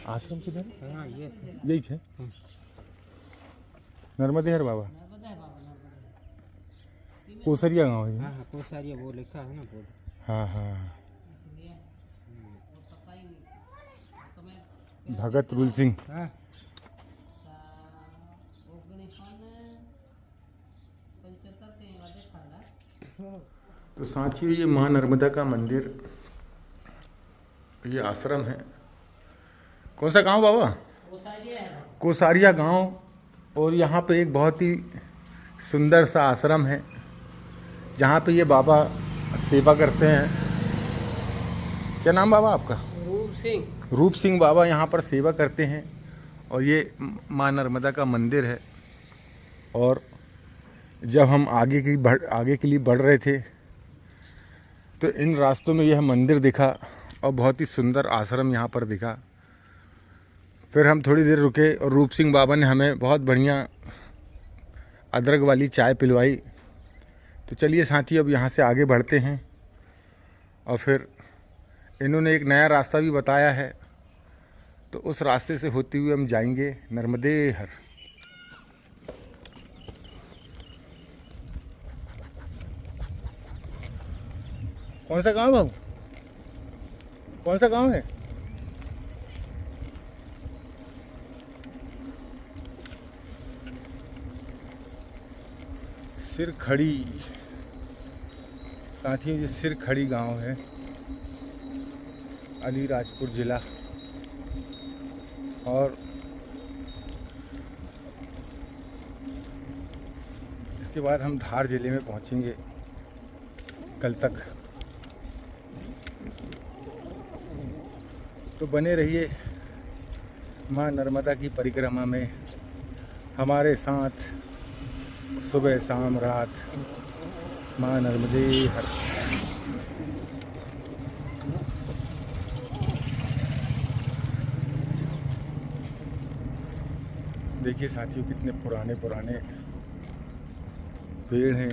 आश्रम किधर?
हाँ ये
यही है नर्मदे हर बाबा। कोसरिया गांव है।
हाँ कोसारिया वो लिखा है ना बोर्ड।
हाँ हाँ। भगत रूल सिंह।
हाँ
तो साथियों ये माँ नर्मदा का मंदिर, ये आश्रम है। कौन सा गांव बाबा? कोसारिया गांव। और यहाँ पे एक बहुत ही सुंदर सा आश्रम है जहाँ पे ये बाबा सेवा करते हैं। क्या नाम बाबा आपका?
रूप सिंह।
रूप सिंह बाबा यहाँ पर सेवा करते हैं। और ये माँ नर्मदा का मंदिर है। और जब हम आगे के लिए बढ़ रहे थे तो इन रास्तों में यह मंदिर दिखा और बहुत ही सुंदर आश्रम यहाँ पर दिखा। फिर हम थोड़ी देर रुके और रूप सिंह बाबा ने हमें बहुत बढ़िया अदरक वाली चाय पिलवाई। तो चलिए साथी अब यहाँ से आगे बढ़ते हैं और फिर इन्होंने एक नया रास्ता भी बताया है, तो उस रास्ते से होते हुए हम जाएंगे नर्मदे हर। कौन सा गांव बाबू, कौन सा गांव है? सिरखड़ी। साथियों ये सिरखड़ी गांव है, अलीराजपुर जिला। और इसके बाद हम धार जिले में पहुंचेंगे कल तक। तो बने रहिए माँ नर्मदा की परिक्रमा में हमारे साथ, सुबह शाम रात माँ नर्मदे हर। देखिए साथियों कितने पुराने पुराने पेड़ हैं।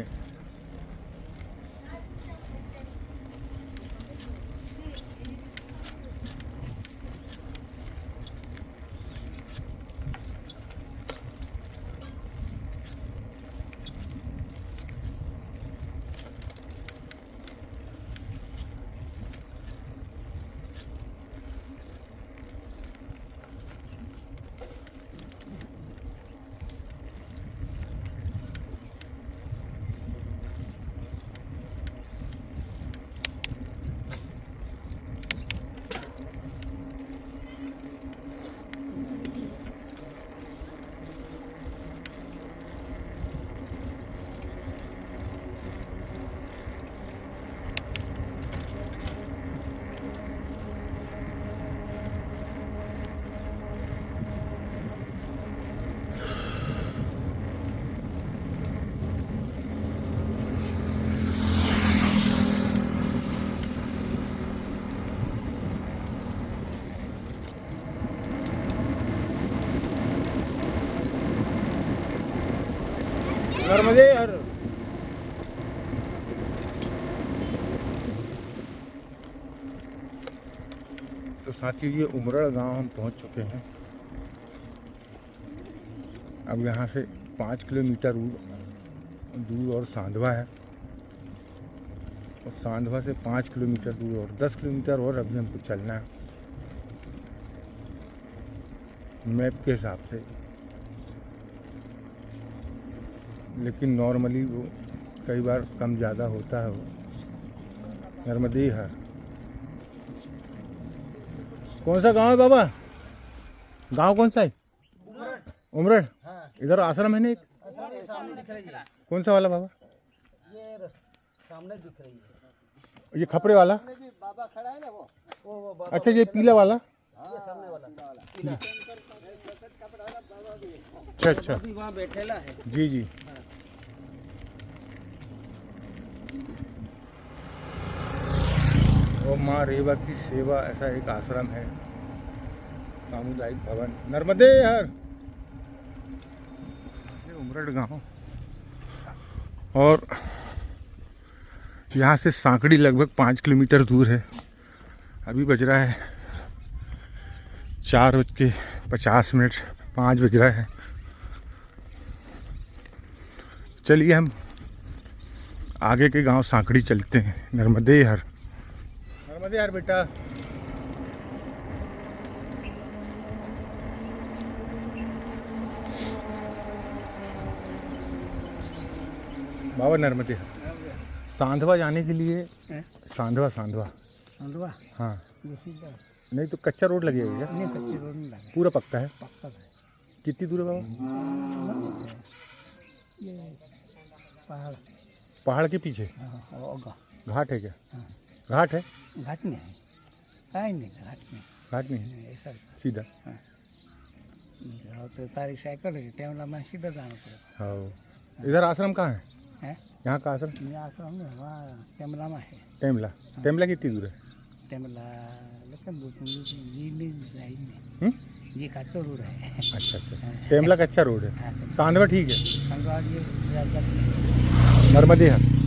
नर्मदे हर। तो साथियों ये उमरड़ गांव हम पहुंच चुके हैं। अब यहाँ से 5 किलोमीटर दूर और सांधवा है, और सांधवा से 5 किलोमीटर दूर और 10 किलोमीटर और अभी हमको चलना है मैप के हिसाब से। लेकिन नॉर्मली वो कई बार कम ज़्यादा होता है। वो नर्मदे हर। कौन सा गांव है बाबा? गांव कौन सा है? उमरड़। इधर आश्रम है ना एक? कौन सा वाला बाबा?
ये सामने दिख रही है,
ये खपरे वाला
बाबा खड़ा है ना वो बाबा।
अच्छा ये पीला वाला?
ये सामने वाला
अच्छा अच्छा,
अभी वहाँ बैठेला है।
जी जी। और माँ रेवा की सेवा ऐसा एक आश्रम है, सामुदायिक भवन नर्मदे हर। उमरड़ गांव। और यहाँ से सांकड़ी लगभग 5 किलोमीटर दूर है। अभी बज रहा है 4:50, 5 बज रहा है। चलिए हम आगे के गांव सांकड़ी चलते हैं। नर्मदे हर। नर्मदे हर बेटा। बाबा नर्मदे हर। सांधवा जाने के लिए सांधवा हाँ, नहीं तो कच्चा रोड लगेगा क्या?
नहीं, कच्ची रोड नहीं लगा,
पूरा पक्का है?
पक्का है।
कितनी दूर है बाबा?
ये पहाड़,
पहाड़ के पीछे
होगा
घाट है क्या?
हाँ।
घाट है?
घाट नहीं है, कहीं नहीं घाट नहीं,
घाट नहीं है,
ऐसा
सीधा।
तो तारी साइकिल है, टाइम मैं सीधा जाना पड़ेगा।
हाँ, इधर आश्रम कहाँ है?
हैं?
यहाँ का आश्रम?
ये आश्रम में वहाँ टेमला में है।
टेमला? टेमला कितनी दूर है?
टेमला लेकिन जी नहीं
हम्म?
ये कच्चा रोड है।
अच्छा अच्छा, टेमला का अच्छा रोड है। सांधवा ठीक है?
संगवार ये
नर्मदे है।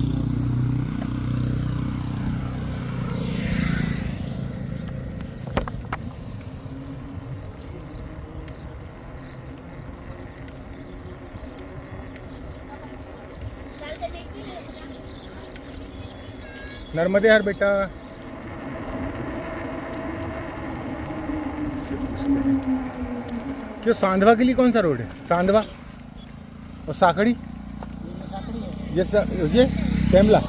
नर्मदे हर बेटा। क्यों सांधवा के लिए कौन सा रोड है? सांधवा और साकड़ी? ये टेमला?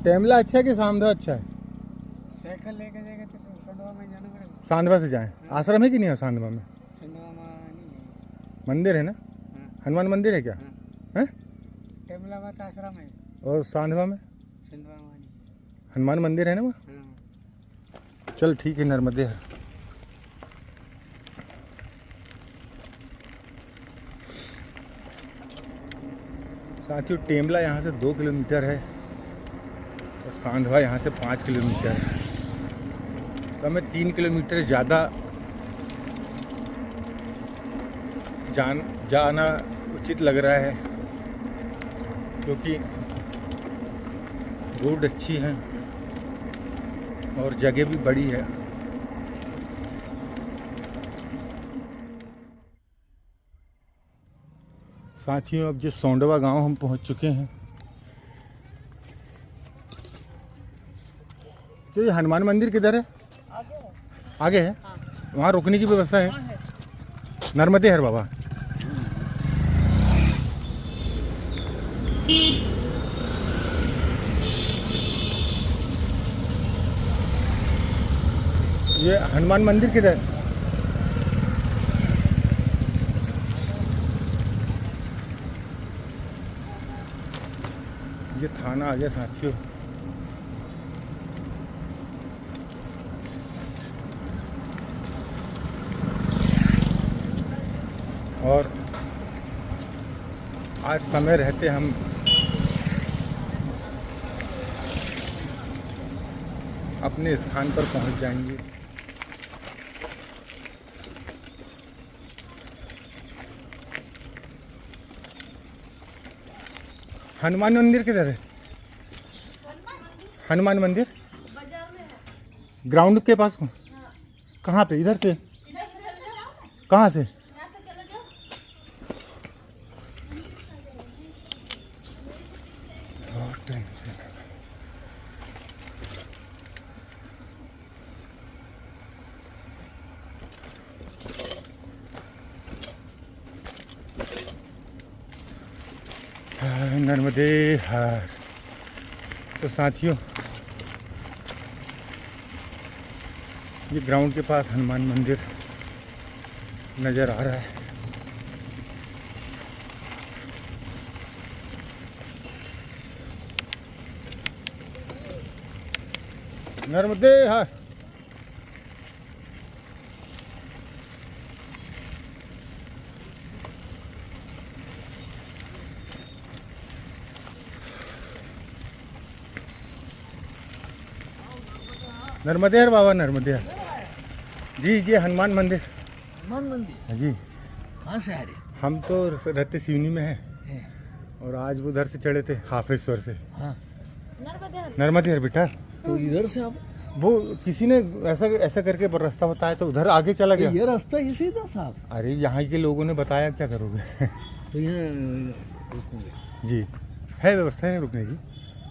टेमला अच्छा है कि सांधवा अच्छा है?
साइकिल लेके जाएगा तो संडवा में जाना पड़ेगा।
सांधवा से जाएं। आश्रम है कि नहीं है सांधवा में?
संडवा में नहीं है।
मंदिर है ना?
हाँ।
हनुमान मंदिर है क्या? हैं?
टेमला में तो आश्रम है।
और सांधवा में
संडवा में नहीं।
हनुमान मंदिर है ना वहाँ?
हाँ।
चल ठीक है, नर्मदे है। साथियों, टेमला यहाँ से 2 किलोमीटर है और सांधवा यहाँ से 5 किलोमीटर है। तो हमें 3 किलोमीटर ज़्यादा जाना उचित लग रहा है, क्योंकि रोड अच्छी है और जगह भी बड़ी है। साथियों, अब जिस सोंडवा गांव हम पहुंच चुके हैं, तो ये हनुमान मंदिर किधर है? आगे है। वहाँ रुकने की व्यवस्था है? नर्मदे हर बाबा। ये हनुमान मंदिर किधर है? ये थाना आ गया साथियों। और आज समय रहते हम अपने स्थान पर पहुंच जाएंगे। हनुमान मंदिर किधर है? हनुमान मंदिर ग्राउंड के पास? कहाँ पे? इधर से? कहाँ से? नर्मदे हर। तो साथियों, ये ग्राउंड के पास हनुमान मंदिर नज़र आ रहा है। नर्मदे हर। नर्मदे हर बाबा, नर्मदे हर जी। जी हनुमान मंदिर।
हनुमान मंदिर
जी।
कहाँ से आ रहे?
हम तो रहते सिवनी में हैं और आज वो उधर से चढ़े थे हाफेश्वर से।
हाँ।
नर्मदे हर बेटा।
तो इधर से आप?
वो किसी ने ऐसा करके रास्ता बताया तो उधर आगे चला गया।
ये रास्ता ही सीधा था?
अरे यहाँ के लोगों ने बताया, क्या करोगे।
तो यहाँ रुकूंगे?
जी, है व्यवस्था है रुकने की।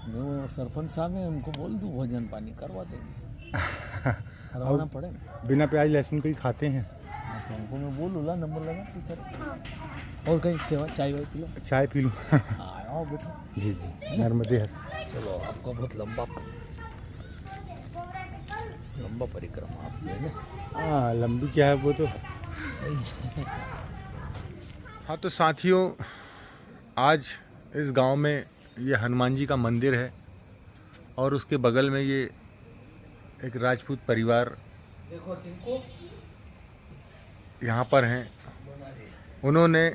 वो सरपंच साहब हैं, उनको बोल दूँ भोजन पानी करवा देंगे। करवाना पड़ेगा।
बिना प्याज लहसुन के ही खाते हैं।
तो उनको मैं बोलूँगा, नंबर लगा टीचर। और कहीं सेवा चाय वाय पिलो?
चाय पी लूँ।
आओ बेटा।
जी जी, नर्मदे हर।
चलो, आपका बहुत लंबा परिक्रमा आपकी है ना?
हाँ, लंबी क्या है वो तो। हाँ, तो साथियों, आज इस गांव में ये हनुमान जी का मंदिर है और उसके बगल में ये एक राजपूत परिवार यहाँ पर हैं। उन्होंने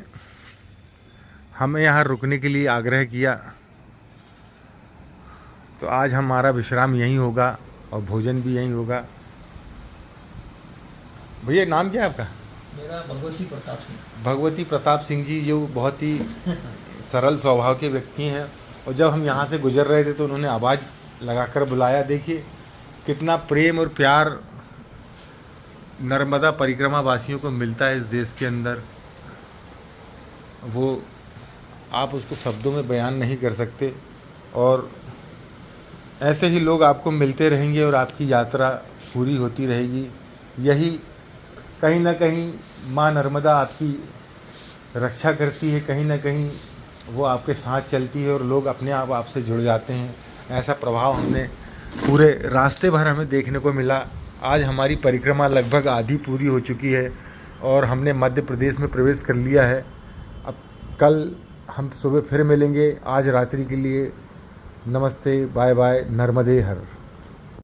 हमें यहाँ रुकने के लिए आग्रह किया तो आज हमारा विश्राम यहीं होगा और भोजन भी यहीं होगा। भैया नाम क्या है आपका?
मेरा भगवती प्रताप सिंह।
भगवती प्रताप सिंह जी जो बहुत ही सरल स्वभाव के व्यक्ति हैं, और जब हम यहाँ से गुजर रहे थे तो उन्होंने आवाज़ लगाकर बुलाया। देखिए कितना प्रेम और प्यार नर्मदा परिक्रमा वासियों को मिलता है इस देश के अंदर, वो आप उसको शब्दों में बयान नहीं कर सकते। और ऐसे ही लोग आपको मिलते रहेंगे और आपकी यात्रा पूरी होती रहेगी। यही कहीं ना कहीं माँ नर्मदा आपकी रक्षा करती है, कहीं ना कहीं वो आपके साथ चलती है और लोग अपने आप आपसे जुड़ जाते हैं। ऐसा प्रभाव हमने पूरे रास्ते भर हमें देखने को मिला। आज हमारी परिक्रमा लगभग आधी पूरी हो चुकी है और हमने मध्य प्रदेश में प्रवेश कर लिया है। अब कल हम सुबह फिर मिलेंगे। आज रात्रि के लिए नमस्ते, बाय बाय, नर्मदे हर।